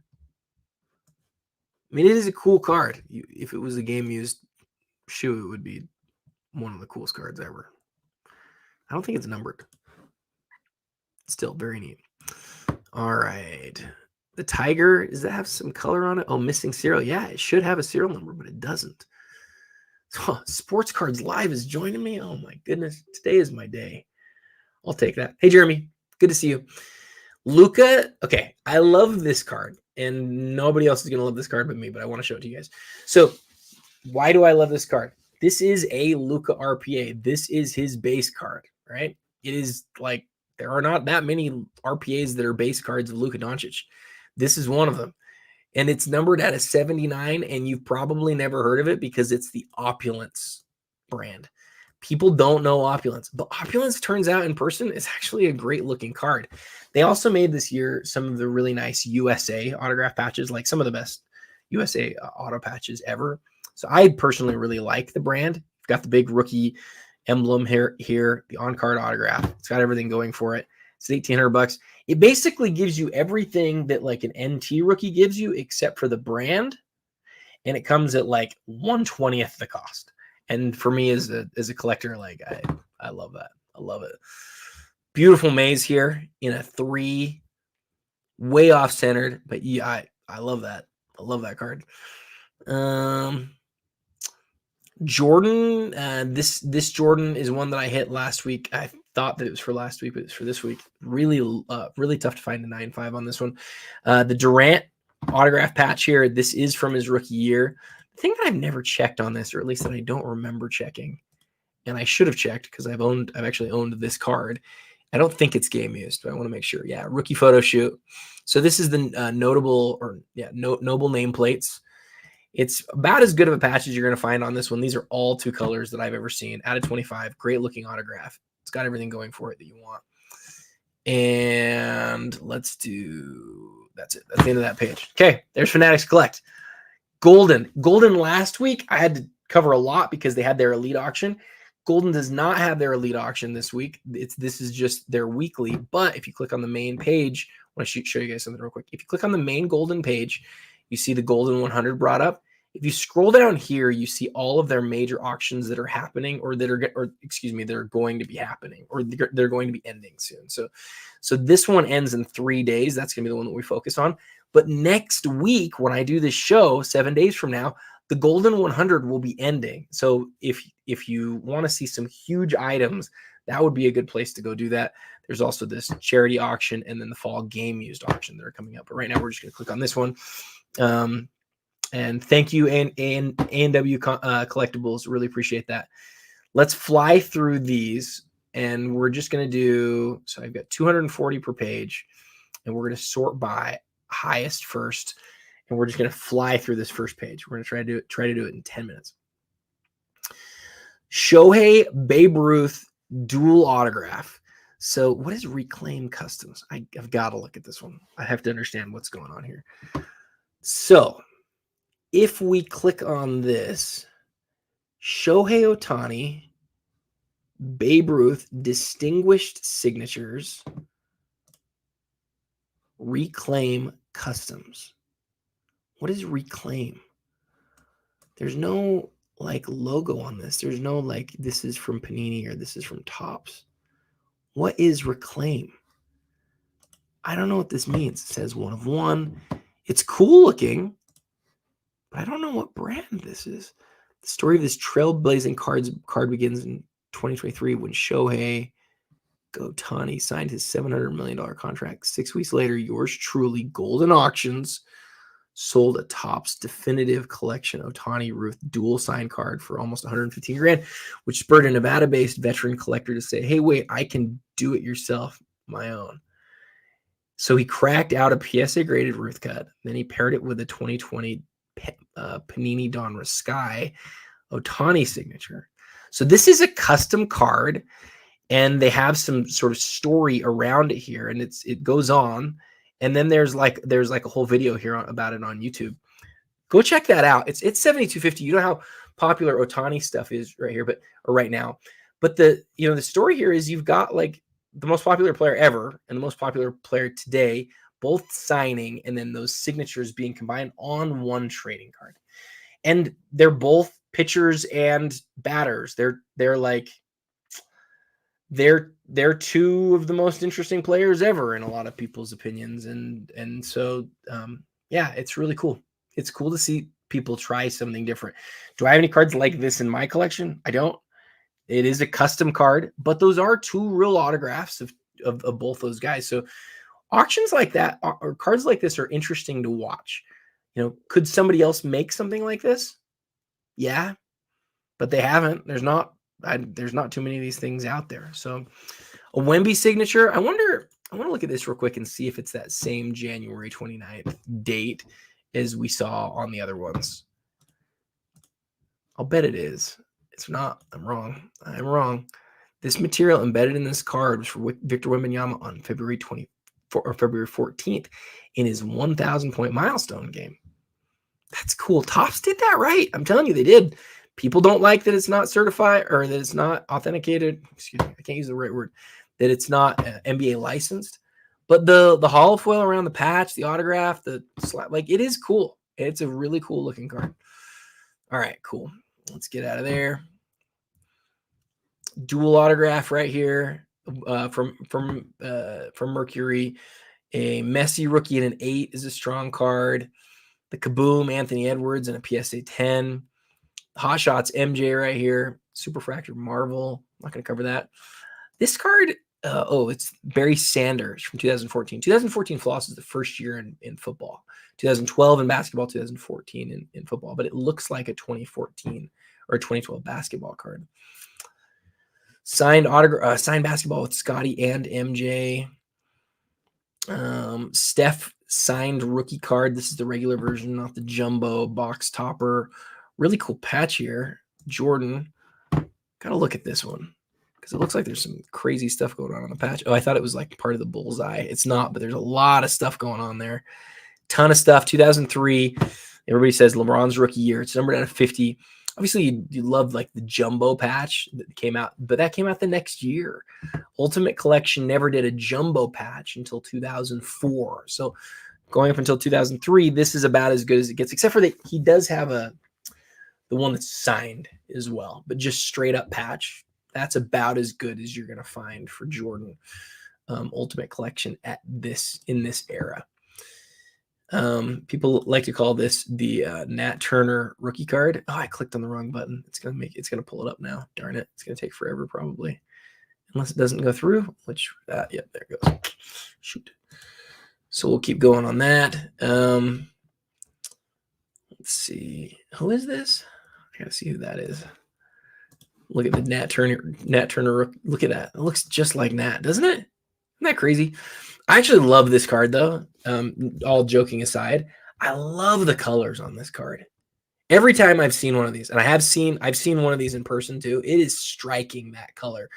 I mean, it is a cool card. If it was a game-used shoe, it would be one of the coolest cards ever. I don't think it's numbered. Still very neat. All right. The Tiger, does that have some color on it? Oh, missing serial. Yeah, it should have a serial number, but it doesn't. Sportscards Live is joining me. Oh my goodness. Today is my day. I'll take that. Hey, Jeremy. Good to see you. Luca. Okay. I love this card. And nobody else is going to love this card but me, but I want to show it to you guys. So why do I love this card? This is a Luca RPA. This is his base card, right? It is like there are not that many RPAs that are base cards of Luka Doncic. This is one of them. And it's numbered at a 79, and you've probably never heard of it because it's the Opulence brand. People don't know Opulence, but Opulence turns out in person is actually a great looking card. They also made this year some of the really nice USA autograph patches, like some of the best USA auto patches ever. So I personally really like the brand. You've got the big rookie emblem here, the on-card autograph. It's got everything going for it. It's $1,800. It basically gives you everything that like an NT rookie gives you except for the brand. And it comes at like 1/20th the cost. And for me as a collector, like I love that. I love it. Beautiful maze here in a 3, way off centered, but yeah, I love that. I love that card. Jordan, this Jordan is one that I hit last week. I thought that it was for last week, but it's for this week. Really tough to find a 9.5 on this one. The Durant autograph patch here. This is from his rookie year. The thing that I've never checked on this, or at least that I don't remember checking, and I should have checked because I've actually owned this card. I don't think it's game used, but I want to make sure. Yeah, rookie photo shoot. So this is the noble nameplates. It's about as good of a patch as you're going to find on this one. These are all 2 colors that I've ever seen. Out of 25, great looking autograph. It's got everything going for it that you want. And that's it. That's the end of that page. Okay, there's Fanatics Collect. Goldin last week, I had to cover a lot because they had their elite auction. Goldin does not have their elite auction this week. This is just their weekly. But if you click on the main page, I want to show you guys something real quick. If you click on the main Goldin page, you see the Goldin 100 brought up. If you scroll down here, you see all of their major auctions that are happening, that are going to be happening, or they're going to be ending soon. So this one ends in 3 days. That's going to be the one that we focus on. But next week, when I do this show, 7 days from now, the Goldin 100 will be ending. So if you want to see some huge items, that would be a good place to go do that. There's also this charity auction and then the fall game used auction that are coming up. But right now, we're just going to click on this one. And thank you, A&W Collectibles. Really appreciate that. Let's fly through these, and we're just going to do, so I've got 240 per page, and we're going to sort by highest first, and we're just going to fly through this first page. We're going to try to do it in 10 minutes. Shohei Babe Ruth dual autograph. So what is Reclaim Customs? I've got to look at this one. I have to understand what's going on here. So if we click on this, Shohei Ohtani, Babe Ruth, Distinguished Signatures, Reclaim Customs. What is Reclaim? There's no like logo on this. There's no like this is from Panini or this is from Topps. What is Reclaim? I don't know what this means. It says 1 of 1. It's cool looking, but I don't know what brand this is. The story of this trailblazing card begins in 2023 when Shohei Ohtani signed his $700 million contract. 6 weeks later, yours truly, Goldin Auctions, sold a Topps definitive collection Ohtani Ruth dual sign card for almost $115,000, which spurred a Nevada-based veteran collector to say, hey, wait, I can do it yourself, my own. So he cracked out a PSA graded Ruth cut. Then he paired it with a 2020 Panini Donruss Sky Ohtani signature. So this is a custom card, and they have some sort of story around it here, and it goes on. And then there's like a whole video here about it on YouTube. Go check that out. It's $72.50. You know how popular Ohtani stuff is right now. But the story here is you've got like the most popular player ever and the most popular player today, both signing, and then those signatures being combined on one trading card. And they're both pitchers and batters. They're 2 of the most interesting players ever in a lot of people's opinions. And so, yeah, it's really cool. It's cool to see people try something different. Do I have any cards like this in my collection? I don't. It is a custom card, but those are 2 real autographs of both those guys. So auctions like that or cards like this are interesting to watch. Could somebody else make something like this? Yeah, but they haven't. There's not too many of these things out there. So a Wemby signature. I want to look at this real quick and see if it's that same January 29th date as we saw on the other ones. I'll bet it is. It's not. I'm wrong. This material embedded in this card was for Victor Wembanyama on February 24th or February 14th in his 1,000 point milestone game. That's cool. Topps did that right. I'm telling you, they did. People don't like that it's not certified or that it's not authenticated. Excuse me, I can't use the right word. That it's not NBA licensed. But the hollow foil around the patch, the autograph, the slap, like it is cool. It's a really cool looking card. All right, cool. Let's get out of there. Dual autograph right here from Mercury. A Messi rookie and an 8 is a strong card. The Kaboom, Anthony Edwards, and a PSA 10. Hot Shots MJ right here. Superfractor Marvel. I'm not going to cover that. This card, it's Barry Sanders from 2014. 2014 Floss is the first year in football. 2012 in basketball, 2014 in football. But it looks like a 2014 or 2012 basketball card. Signed basketball with Scotty and MJ. Steph signed rookie card. This is the regular version, not the jumbo box topper. Really cool patch here. Jordan. Gotta look at this one because it looks like there's some crazy stuff going on the patch. Oh, I thought it was like part of the bullseye. It's not, but there's a lot of stuff going on there. Ton of stuff. 2003. Everybody says LeBron's rookie year. It's numbered out of 50. Obviously, you love like the jumbo patch that came out, but that came out the next year. Ultimate Collection never did a jumbo patch until 2004. So going up until 2003, this is about as good as it gets, except for that he does have the one that's signed as well, but just straight up patch. That's about as good as you're going to find for Jordan Ultimate Collection in this era. People like to call this the Nat Turner rookie card. Oh, I clicked on the wrong button. It's gonna pull it up now. Darn it! It's gonna take forever probably, unless it doesn't go through. Which there it goes. Shoot. So we'll keep going on that. Let's see. Who is this? I gotta see who that is. Look at the Nat Turner. Look at that. It looks just like Nat, doesn't it? Isn't that crazy? I actually love this card though. All joking aside, I love the colors on this card. Every time I've seen one of these, and I've seen one of these in person too, it is striking that color.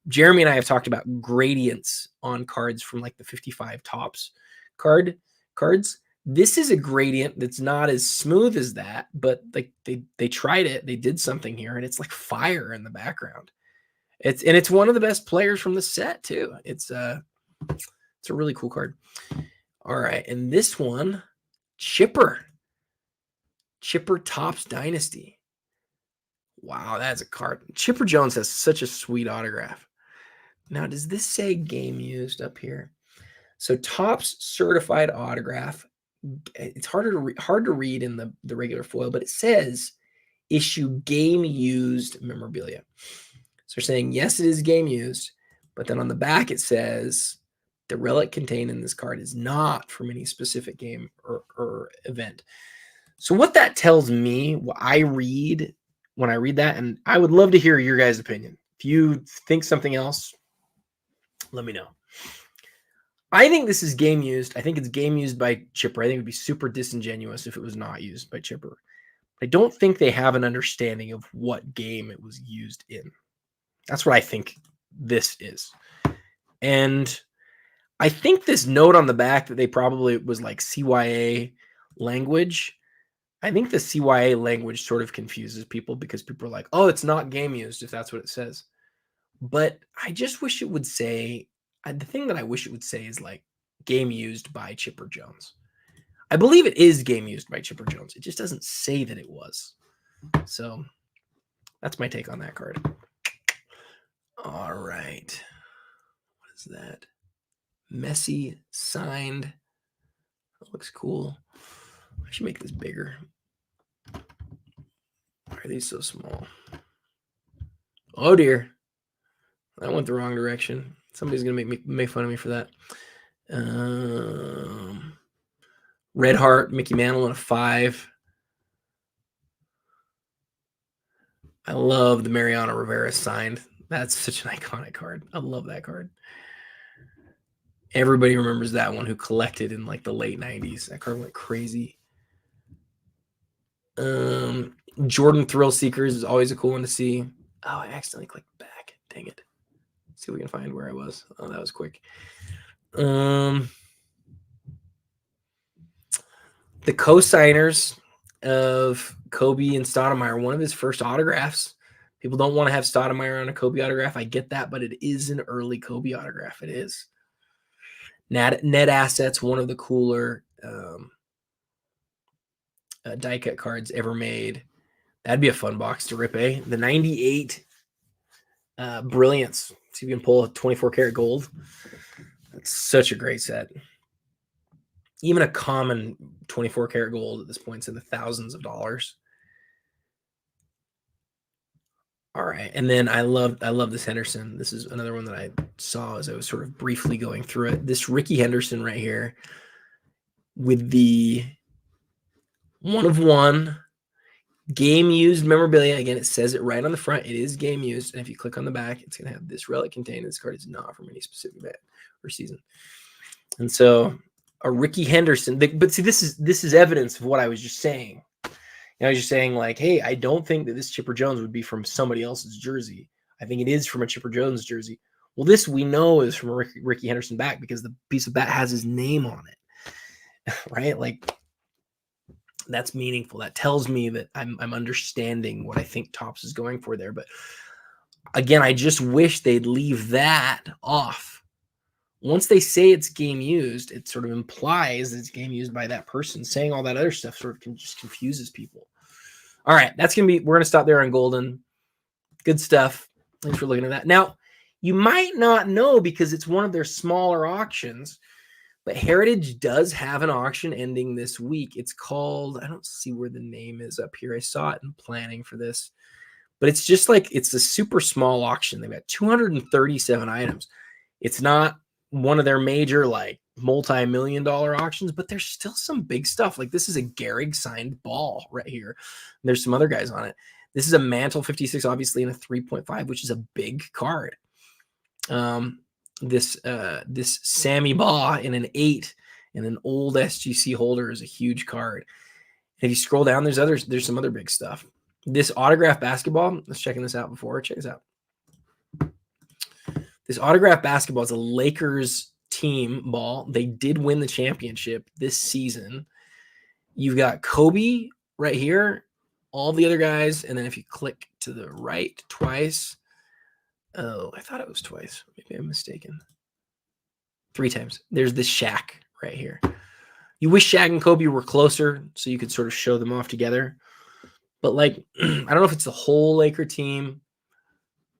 Jeremy and I have talked about gradients on cards from like the 55 Topps cards. This is a gradient that's not as smooth as that, but like they tried it, they did something here, and it's like fire in the background. It's one of the best players from the set too. It's a really cool card. All right, and this one, Chipper Topps Dynasty. Wow, that's a card. Chipper Jones has such a sweet autograph. Now, does this say game used up here? So Topps certified autograph. It's hard to read in the regular foil, but it says issue game used memorabilia. So they're saying yes, it is game used, but then on the back it says the relic contained in this card is not from any specific game or event. So what that tells me, what I read when I read that, and I would love to hear your guys' opinion. If you think something else, let me know. I think this is game used. I think it's game used by Chipper. I think it would be super disingenuous if it was not used by Chipper. I don't think they have an understanding of what game it was used in. That's what I think this is. And I think this note on the back that they probably was like CYA language. I think the CYA language sort of confuses people because people are like, oh, it's not game used if that's what it says. But I just wish it would say, the thing that I wish it would say is like game used by Chipper Jones. I believe it is game used by Chipper Jones. It just doesn't say that it was. So that's my take on that card. All right. What is that? Messi signed. That looks cool. I should make this bigger. are these so small? Oh dear. That went the wrong direction. Somebody's gonna make fun of me for that. Red Heart, Mickey Mantle in a 5. I love the Mariano Rivera signed. That's such an iconic card. I love that card. Everybody remembers that one who collected in like the late 90s. That card went crazy. Jordan Thrill Seekers is always a cool one to see. Oh, I accidentally clicked back. Dang it. Let's see if we can find where I was. Oh, that was quick. The co-signers of Kobe and Stoudemire, one of his first autographs. People don't want to have Stoudemire on a Kobe autograph. I get that, but it is an early Kobe autograph. It is. Net Assets, one of the cooler die cut cards ever made. That'd be a fun box to rip, eh? The 98 Brilliance. See if you can pull a 24 karat gold. That's such a great set. Even a common 24 karat gold at this point is in the thousands of dollars. All right. And then I love this Henderson. This is another one that I saw as I was sort of briefly going through it. This Ricky Henderson right here with the 1/1 game used memorabilia. Again, it says it right on the front. It is game used. And if you click on the back, it's going to have this relic contained. This card is not from any specific event or season. And so a Ricky Henderson, but see, this is evidence of what I was just saying. I was just saying, like, hey, I don't think that this Chipper Jones would be from somebody else's jersey. I think it is from a Chipper Jones jersey. Well, this we know is from a Ricky Henderson back because the piece of bat has his name on it, right? Like, that's meaningful. That tells me that I'm understanding what I think Topps is going for there. But again, I just wish they'd leave that off. Once they say it's game used, it sort of implies that it's game used by that person. Saying all that other stuff sort of just confuses people. All right, we're going to stop there on Goldin. Good stuff. Thanks for looking at that. Now, you might not know because it's one of their smaller auctions, but Heritage does have an auction ending this week. It's called, I don't see where the name is up here. I saw it in planning for this, but it's just like, it's a super small auction. They've got 237 items. It's not one of their major, like, multi-million-dollar auctions, but there's still some big stuff. Like, this is a Gehrig signed ball right here. There's some other guys on it. This is a Mantle 56, obviously in a 3.5, which is a big card. This Sammy Baugh in an 8 and an old SGC holder is a huge card. And if you scroll down, there's some other big stuff. This autograph basketball, let's checking this out before. Check this out. This autograph basketball is a Lakers team ball. They did win the championship this season. You've got Kobe right here, all the other guys, and then if you click to the right twice, oh, I thought it was twice. Maybe I'm mistaken. 3 times. There's this Shaq right here. You wish Shaq and Kobe were closer so you could sort of show them off together. But, like, I don't know if it's the whole Laker team.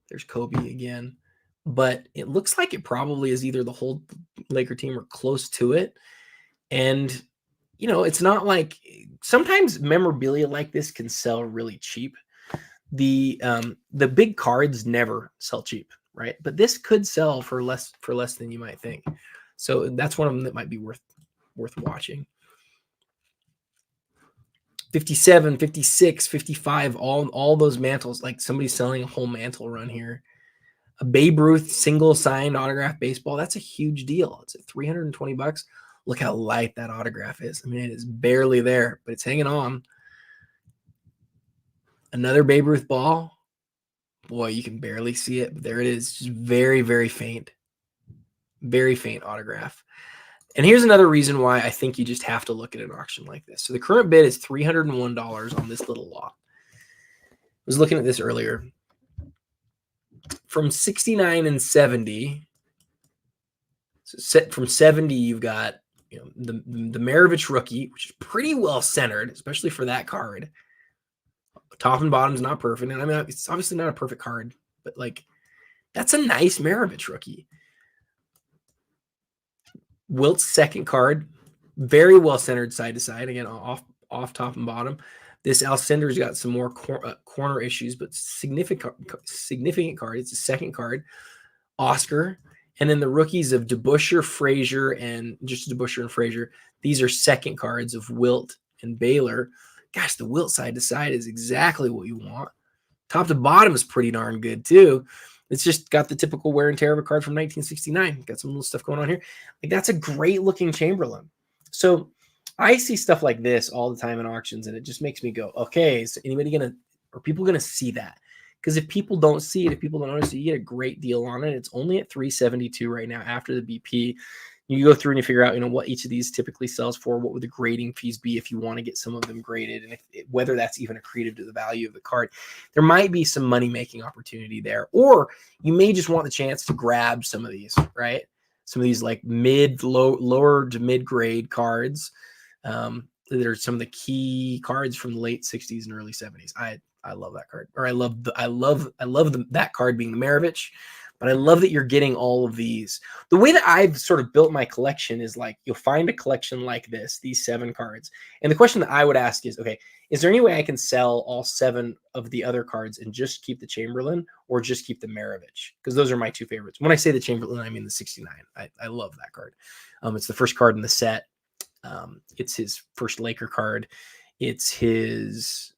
There's Kobe again. But it looks like it probably is either the whole Laker team or close to it. And, you know, it's not like sometimes memorabilia like this can sell really cheap. The big cards never sell cheap, right? But this could sell for less than you might think. So that's one of them that might be worth watching. 57, 56, 55, all those mantles, like somebody's selling a whole mantle run here. A Babe Ruth single signed autograph baseball, that's a huge deal. It's at $320. Look how light that autograph is. I mean, it is barely there, but it's hanging on. Another Babe Ruth ball. Boy, you can barely see it, but there it is. Just very, very faint. Very faint autograph. And here's another reason why I think you just have to look at an auction like this. So the current bid is $301 on this little lot. I was looking at this earlier. From 69 and 70, so from 70, you've got, you know, the Maravich rookie, which is pretty well centered, especially for that card. Top and bottom's not perfect. And I mean, it's obviously not a perfect card, but like, that's a nice Maravich rookie. Wilt's second card, very well centered side to side. Again, off top and bottom. This Alcinder's got some more corner issues, but significant card. It's a second card. Oscar. And then the rookies of DeBusschere, Frazier, and just DeBusschere and Frazier. These are second cards of Wilt and Baylor. Gosh, the Wilt side to side is exactly what you want. Top to bottom is pretty darn good too. It's just got the typical wear and tear of a card from 1969. Got some little stuff going on here. Like, that's a great looking Chamberlain. So I see stuff like this all the time in auctions, and it just makes me go, okay, so are people gonna see that? Because if people don't see it, if people don't notice it, you get a great deal on it. It's only at $372 right now after the BP. You go through and you figure out, what each of these typically sells for, what would the grading fees be if you want to get some of them graded, and whether that's even accretive to the value of the card. There might be some money-making opportunity there, or you may just want the chance to grab some of these, right? Some of these like lower to mid-grade cards that are some of the key cards from the late 60s and early 70s. I love that card, or I love that card being the Maravich, but I love that you're getting all of these. The way that I've sort of built my collection is like, you'll find a collection like this, these 7 cards. And the question that I would ask is, okay, is there any way I can sell all 7 of the other cards and just keep the Chamberlain, or just keep the Maravich? Because those are my 2 favorites. When I say the Chamberlain, I mean the 69. I love that card. It's the first card in the set. It's his first Laker card. It's his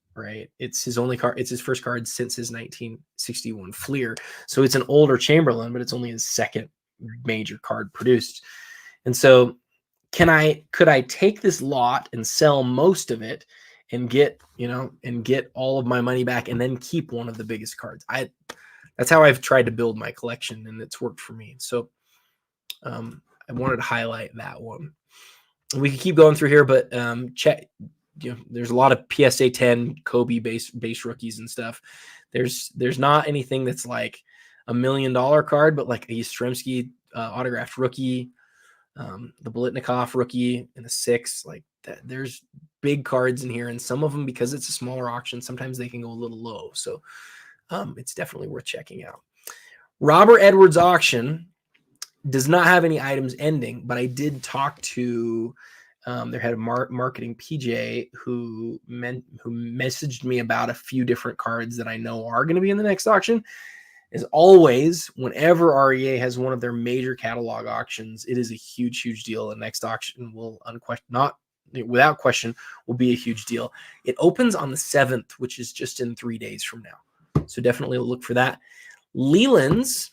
only card. It's his first card since his 1961 Fleer. So it's an older Chamberlain, but it's only his second major card produced. And so could I take this lot and sell most of it and get all of my money back and then keep one of the biggest cards? That's how I've tried to build my collection, and it's worked for me. So I wanted to highlight that one. We could keep going through here, but check. There's a lot of PSA 10 Kobe base rookies and stuff. There's not anything that's like $1 million card, but like a Yastrzemski autographed rookie, the Biletnikoff rookie in the 6. Like that, there's big cards in here, and some of them, because it's a smaller auction, sometimes they can go a little low. So it's definitely worth checking out. Robert Edwards auction does not have any items ending, but I did talk to their head of marketing, PJ, who messaged me about a few different cards that I know are going to be in the next auction. As always, whenever REA has one of their major catalog auctions, it is a huge, huge deal. The next auction will without question will be a huge deal. It opens on the 7th, which is just in 3 days from now. So definitely look for that. Lelands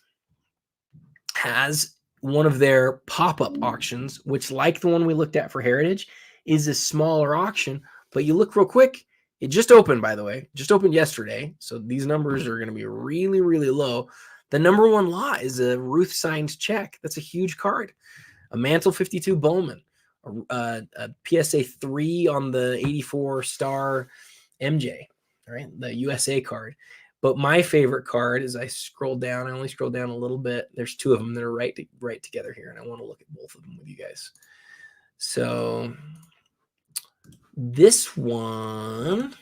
has one of their pop-up auctions, which, like the one we looked at for Heritage, is a smaller auction. But you look real quick, it just opened, by the way. Just opened yesterday. So these numbers are going to be really, really low. The number 1 lot is a Ruth signed check. That's a huge card. A Mantle 52 Bowman. A PSA 3 on the 84 star MJ. All right, the USA card. But my favorite card, as I scroll down, I only scroll down a little bit. There's 2 of them that are right together here, and I want to look at both of them with you guys. So this one.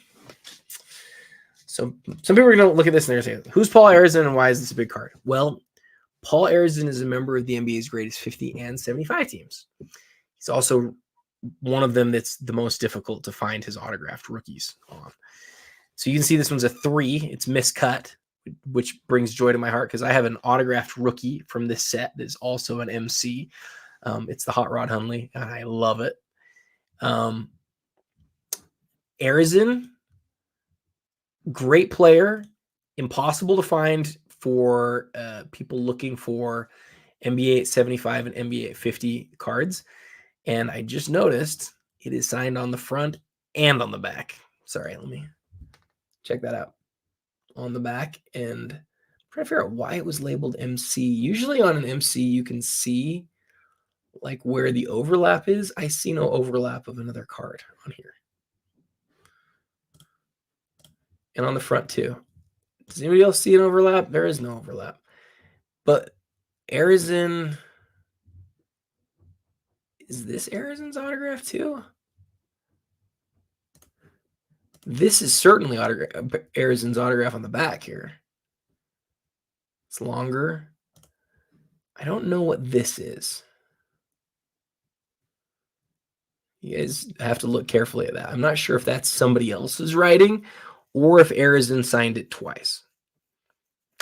So some people are going to look at this and they're going to say, who's Paul Arizin and why is this a big card? Well, Paul Arizin is a member of the NBA's greatest 50 and 75 teams. He's also one of them that's the most difficult to find his autographed rookies on. So you can see this one's a 3. It's miscut, which brings joy to my heart because I have an autographed rookie from this set that's also an MC. It's the Hot Rod Hundley, and I love it. Arizin, great player, impossible to find for people looking for NBA at 75 and NBA at 50 cards. And I just noticed it is signed on the front and on the back. Sorry, let me check that out. On the back, and I'm trying to figure out why it was labeled MC. Usually on an MC, you can see like where the overlap is. I see no overlap of another card on here. And on the front too. Does anybody else see an overlap? There is no overlap. But Arizin, is this Arizin's autograph too? This is certainly Arizin's autograph on the back here. It's longer. I don't know what this is. You guys have to look carefully at that. I'm not sure if that's somebody else's writing or if Arizin signed it twice.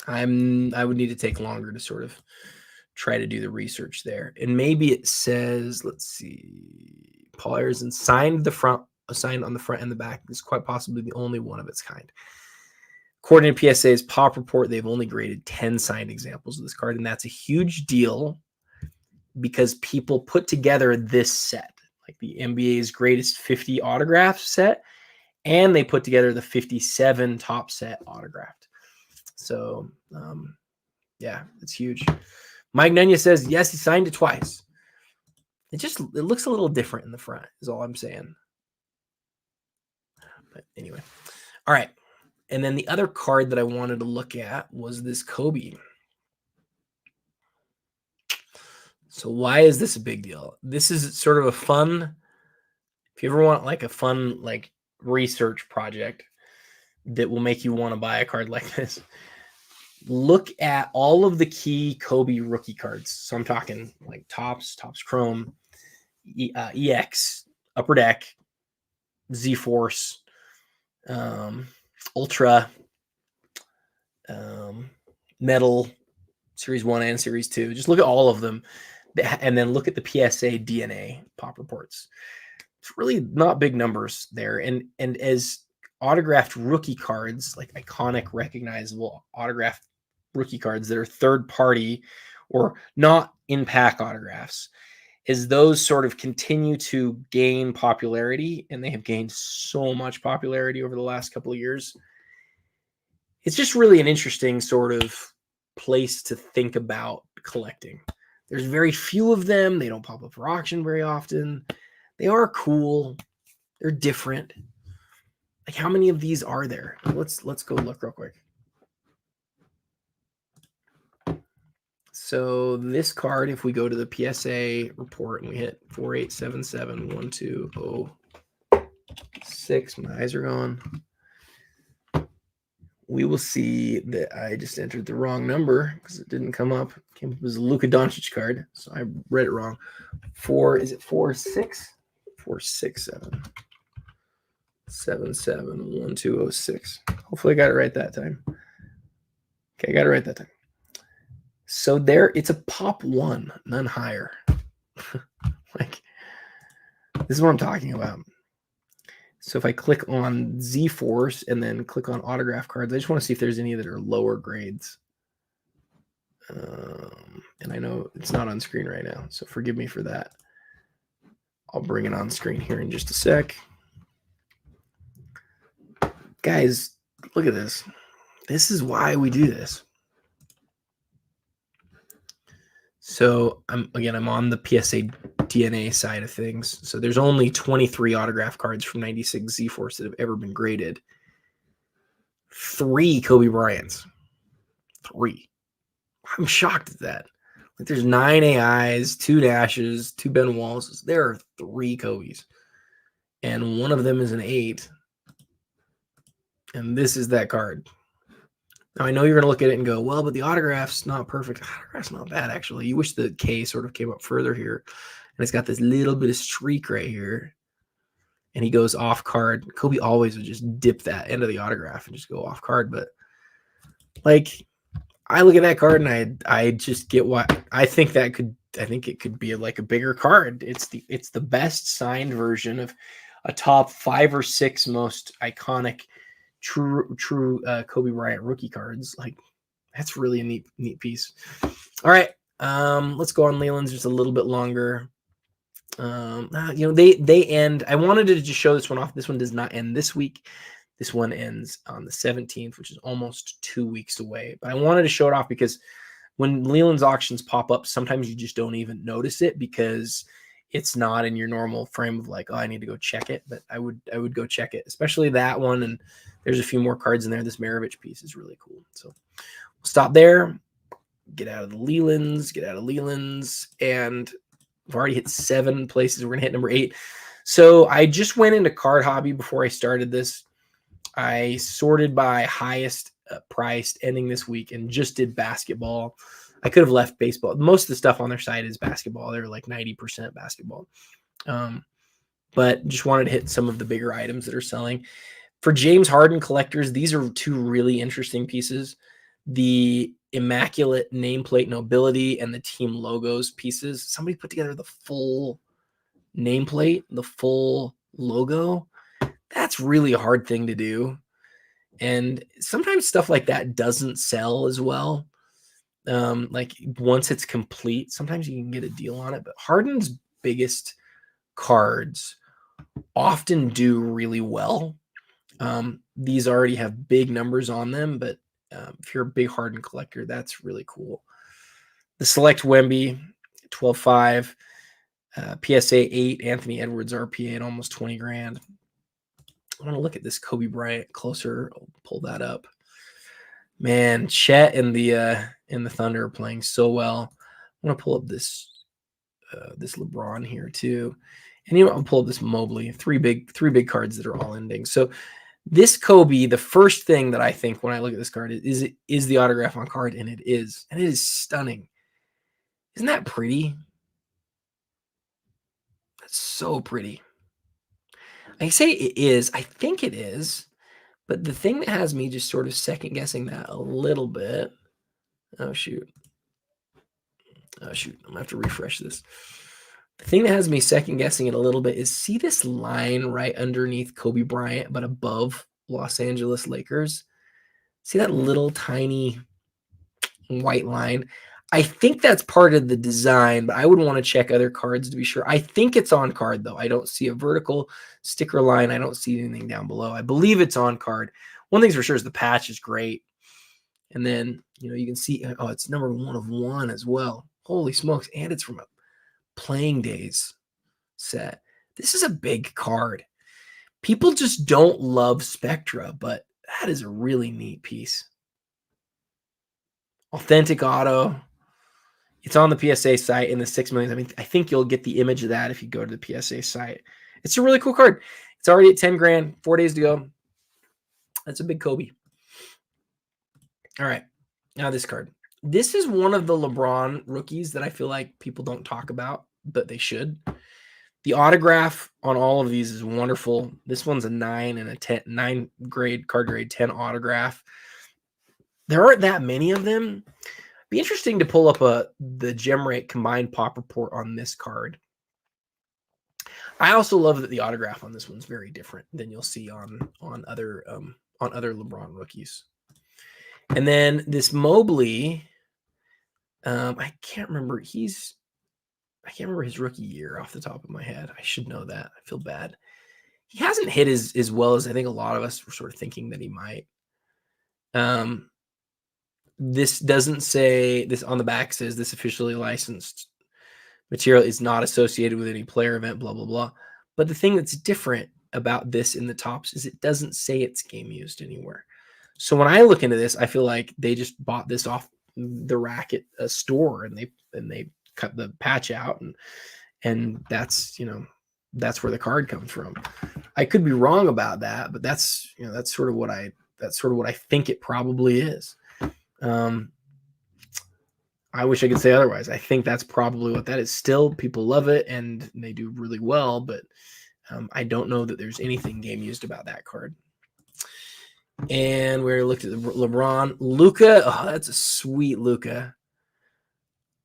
I would need to take longer to sort of try to do the research there. And maybe it says, let's see, Paul Arizin signed on the front and the back. This is quite possibly the only one of its kind. According to PSA's Pop Report, they've only graded 10 signed examples of this card, and that's a huge deal because people put together this set, like the NBA's greatest 50 autograph set, and they put together the 57 top set autographed. So, yeah, it's huge. Mike Nunya says, yes, he signed it twice. It looks a little different in the front, is all I'm saying. But anyway, all right. And then the other card that I wanted to look at was this Kobe. So why is this a big deal? This is sort of a fun, if you ever want like a fun like research project that will make you want to buy a card like this, look at all of the key Kobe rookie cards. So I'm talking like Topps Chrome, EX, Upper Deck, Z-Force, Ultra, Metal, Series 1 and Series 2. Just look at all of them and then look at the PSA DNA Pop Reports. It's really not big numbers there. And as autographed rookie cards, like iconic, recognizable autographed rookie cards that are third party or not in pack autographs, as those sort of continue to gain popularity, and they have gained so much popularity over the last couple of years, it's just really an interesting sort of place to think about collecting. There's very few of them. They don't pop up for auction very often. They are cool. They're different. Like, how many of these are there? Let's go look real quick. So this card, if we go to the PSA report and we hit 48771206, my eyes are gone, we will see that I just entered the wrong number because it didn't come up. It came up as a Luka Doncic card, so I read it wrong. 467771206. Hopefully I got it right that time. Okay, I got it right that time. So there, it's a pop 1, none higher. Like, this is what I'm talking about. So if I click on Z-Force and then click on autograph cards, I just want to see if there's any that are lower grades. And I know it's not on screen right now, so forgive me for that. I'll bring it on screen here in just a sec. Guys, look at this. This is why we do this. So I'm on the PSA DNA side of things. So there's only 23 autograph cards from 96 Z-Force that have ever been graded. 3 Kobe Bryants. 3. I'm shocked at that. Like, there's 9 AIs, 2 Nashes, 2 Ben Wallaces. There are 3 Kobe's. And one of them is an 8. And this is that card. Now, I know you're going to look at it and go, well, but the autograph's not perfect. The autograph's not bad, actually. You wish the K sort of came up further here. And it's got this little bit of streak right here. And he goes off card. Kobe always would just dip that end of the autograph and just go off card. But, like, I look at that card and I just get why. I think it could be like a bigger card. It's the best signed version of a top 5 or 6 most iconic true Kobe Bryant rookie cards. Like, that's really a neat piece. All right, let's go on Lelands just a little bit longer. They end. I wanted to just show this one off. This one does not end this week. This one ends on the 17th, which is almost 2 weeks away. But I wanted to show it off because when Lelands auctions pop up, sometimes you just don't even notice it because it's not in your normal frame of like, oh, I need to go check it. But I would go check it, especially that one. And there's a few more cards in there. This Maravich piece is really cool. So we'll stop there, get out of Lelands, and I've already hit 7 places. We're going to hit number 8. So I just went into Card Hobby before I started this. I sorted by highest priced ending this week and just did basketball. I could have left baseball. Most of the stuff on their site is basketball. They're like 90% basketball. but just wanted to hit some of the bigger items that are selling. For James Harden collectors, these are two really interesting pieces. The Immaculate Nameplate Nobility and the team logos pieces. Somebody put together the full nameplate, the full logo. That's really a hard thing to do. And sometimes stuff like that doesn't sell as well. Like once it's complete, sometimes you can get a deal on it. But Harden's biggest cards often do really well. These already have big numbers on them, but if you're a big Harden collector, that's really cool. The Select Wemby, 12.5, PSA 8, Anthony Edwards RPA at almost 20 grand. I want to look at this Kobe Bryant closer. I'll pull that up. Man, Chet and the Thunder are playing so well. I want to pull up this LeBron here too. And I'll pull up this Mobley. Three big cards that are all ending. So this Kobe, the first thing that I think when I look at this card is the autograph on card, and it is stunning. Isn't that pretty? That's so pretty. I say it is. I think it is. But the thing that has me just sort of second guessing that a little bit. Oh, shoot. I'm going to have to refresh this. The thing that has me second guessing it a little bit is see this line right underneath Kobe Bryant, but above Los Angeles Lakers. See that little tiny white line? I think that's part of the design, but I would want to check other cards to be sure. I think it's on card, though. I don't see a vertical sticker line. I don't see anything down below. I believe it's on card. One thing's for sure is the patch is great. And then, you can see, it's number 1 of 1 as well. Holy smokes. And it's from a Playing Days set. This is a big card. People just don't love Spectra, but that is a really neat piece. Authentic auto. It's on the PSA site in the 6 million. I mean, I think you'll get the image of that if you go to the PSA site. It's a really cool card. It's already at 10 grand, 4 days to go. That's a big Kobe. All right. Now this card. This is one of the LeBron rookies that I feel like people don't talk about, but they should. The autograph on all of these is wonderful. This one's a 9 and a 10, 9 grade, card grade 10 autograph. There aren't that many of them. Be interesting to pull up the gem rate combined pop report on this card. I also love that the autograph on this one's very different than you'll see on other LeBron rookies. And then this Mobley, I can't remember his rookie year off the top of my head. I should know that. I feel bad. He hasn't hit as well as I think a lot of us were sort of thinking that he might. This doesn't say, this on the back says this officially licensed material is not associated with any player event, blah, blah, blah. But the thing that's different about this in the tops is it doesn't say it's game used anywhere. So when I look into this, I feel like they just bought this off the rack at a store and they cut the patch out and that's where the card comes from. I could be wrong about that, but that's sort of what I think it probably is. I wish I could say otherwise. I think that's probably what that is. Still, people love it and they do really well, but I don't know that there's anything game used about that card. And we looked at the LeBron. Luka, oh, that's a sweet Luka.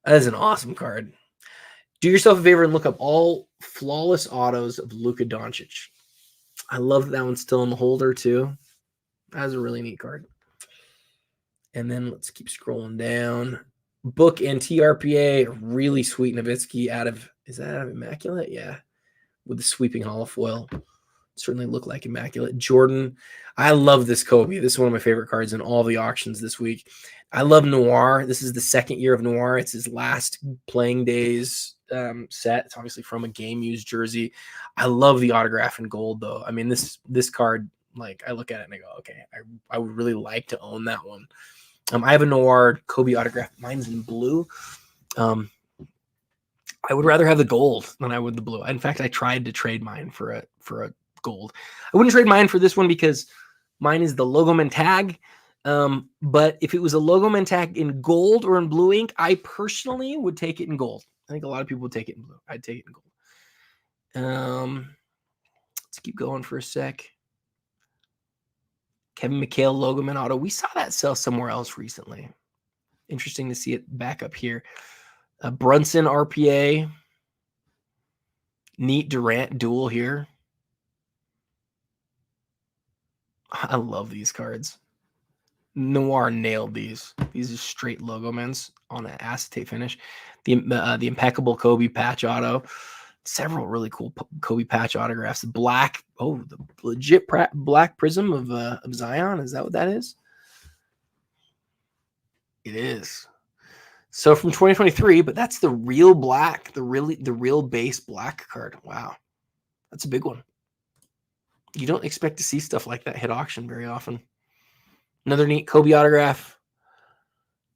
That is an awesome card. Do yourself a favor and look up all flawless autos of Luka Doncic. I love that one's still in the holder too. That was a really neat card. And then let's keep scrolling down. Book and TRPA, really sweet Nowitzki is that out of Immaculate? Yeah. With the sweeping hollow foil. Certainly look like Immaculate. Jordan, I love this Kobe. This is one of my favorite cards in all the auctions this week. I love Noir. This is the second year of Noir. It's his last Playing Days set. It's obviously from a game-used jersey. I love the autograph in gold, though. I mean, this card, like, I look at it and I go, okay, I would really like to own that one. I have a Noir Kobe autograph. Mine's in blue. I would rather have the gold than I would the blue. In fact, I tried to trade mine for a gold. I wouldn't trade mine for this one because mine is the Logoman tag. But if it was a Logoman tag in gold or in blue ink, I personally would take it in gold. I think a lot of people would take it in blue. I'd take it in gold. Let's keep going for a sec. Kevin McHale Logoman auto. We saw that sell somewhere else recently. Interesting to see it back up here. Brunson RPA. Neat Durant duel here. I love these cards. Noir nailed these. These are straight Logomans on an acetate finish. The impeccable Kobe patch auto. Several really cool Kobe patch autographs. Black, the legit black prism of Zion. Is that what that is? It is. So from 2023, but that's the real black, the real base black card. Wow, that's a big one. You don't expect to see stuff like that hit auction very often. Another neat Kobe autograph.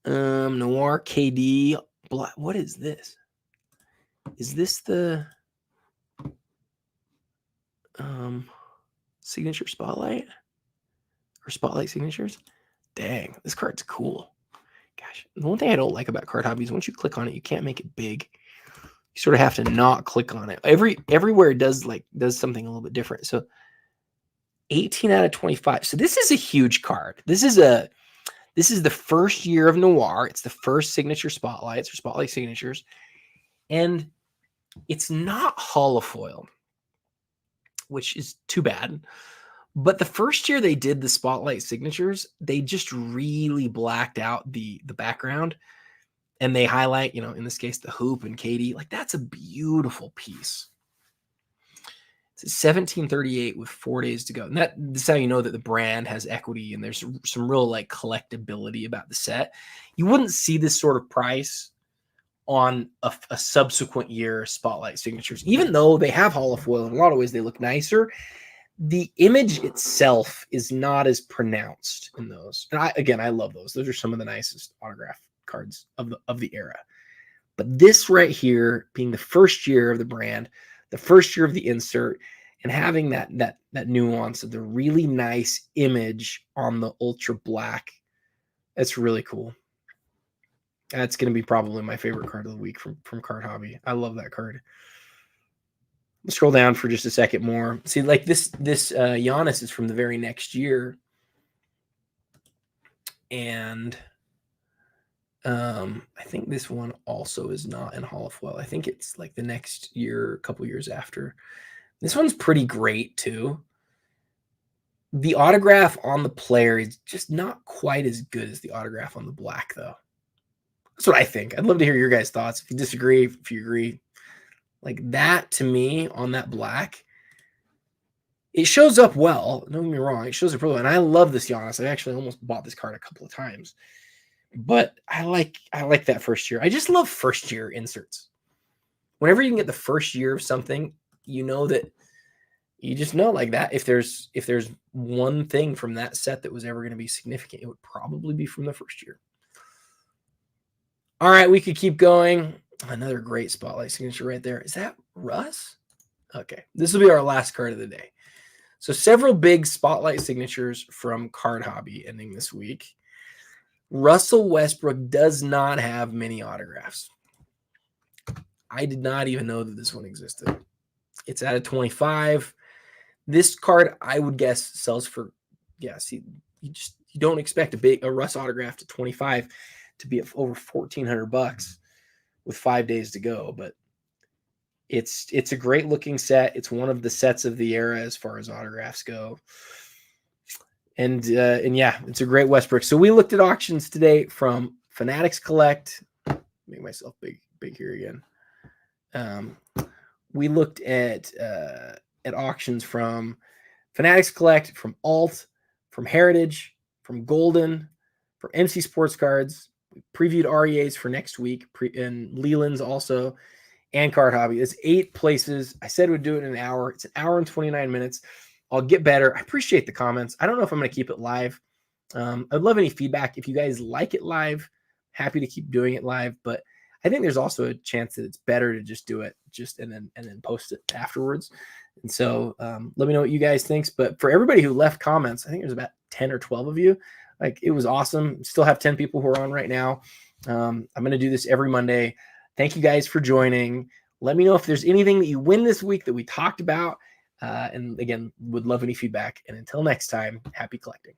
Noir KD black. What is this? Is this the signature spotlight or spotlight signatures? Dang, this card's cool. Gosh, the one thing I don't like about Card Hobby is once you click on it, you can't make it big. You sort of have to not click on it. Everywhere it does something a little bit different. So 18 out of 25. So this is a huge card. This is the first year of Noir. It's the first signature spotlights or spotlight signatures. And it's not holofoil, which is too bad. But the first year they did the spotlight signatures, they just really blacked out the background. And they highlight, in this case, the hoop and Katie. Like, that's a beautiful piece. It's 1738 with 4 days to go. And that's how you know that the brand has equity and there's some real collectability about the set. You wouldn't see this sort of price on a subsequent year spotlight signatures, even though they have holofoil. In a lot of ways, they look nicer. The image itself is not as pronounced in those. And I love those. Those are some of the nicest autograph cards of the era. But this right here, being the first year of the brand, the first year of the insert, and having that nuance of the really nice image on the ultra black, that's really cool. That's going to be probably my favorite card of the week from Card Hobby. I love that card. Let's scroll down for just a second more. See, this Giannis is from the very next year. And I think this one also is not in holofoil. I think it's the next year, a couple years after. This one's pretty great too. The autograph on the player is just not quite as good as the autograph on the black, though. That's what I think. I'd love to hear your guys' thoughts. If you disagree, if you agree. That, to me, on that black, it shows up well. Don't get me wrong. It shows up really well. And I love this Giannis. I actually almost bought this card a couple of times. But I like that first year. I just love first year inserts. Whenever you can get the first year of something, that you just know that. If there's one thing from that set that was ever going to be significant, it would probably be from the first year. All right, we could keep going. Another great spotlight signature right there. Is that Russ? Okay, this will be our last card of the day. So several big spotlight signatures from Card Hobby ending this week. Russell Westbrook does not have many autographs. I did not even know that this one existed. It's out of 25. This card, I would guess, sells for, you don't expect a Russ autograph to 25 to be over $1,400 with 5 days to go, but it's a great looking set. It's one of the sets of the era as far as autographs go. And yeah, it's a great Westbrook. So we looked at auctions today from Fanatics Collect. Make myself big here again. We looked at auctions from Fanatics Collect, from Alt, from Heritage, from Goldin, from MC Sportscards. We previewed REAs for next week, and Lelands also, and Card Hobby. It's 8 places. I said we'd do it in an hour. It's an hour and 29 minutes. I'll get better. I appreciate the comments. I don't know if I'm going to keep it live. I'd love any feedback. If you guys like it live, happy to keep doing it live. But I think there's also a chance that it's better to just do it and then post it afterwards. And so let me know what you guys think. But for everybody who left comments, I think there's about 10 or 12 of you. It was awesome. Still have 10 people who are on right now. I'm going to do this every Monday. Thank you guys for joining. Let me know if there's anything that you win this week that we talked about And again, would love any feedback. And until next time, happy collecting.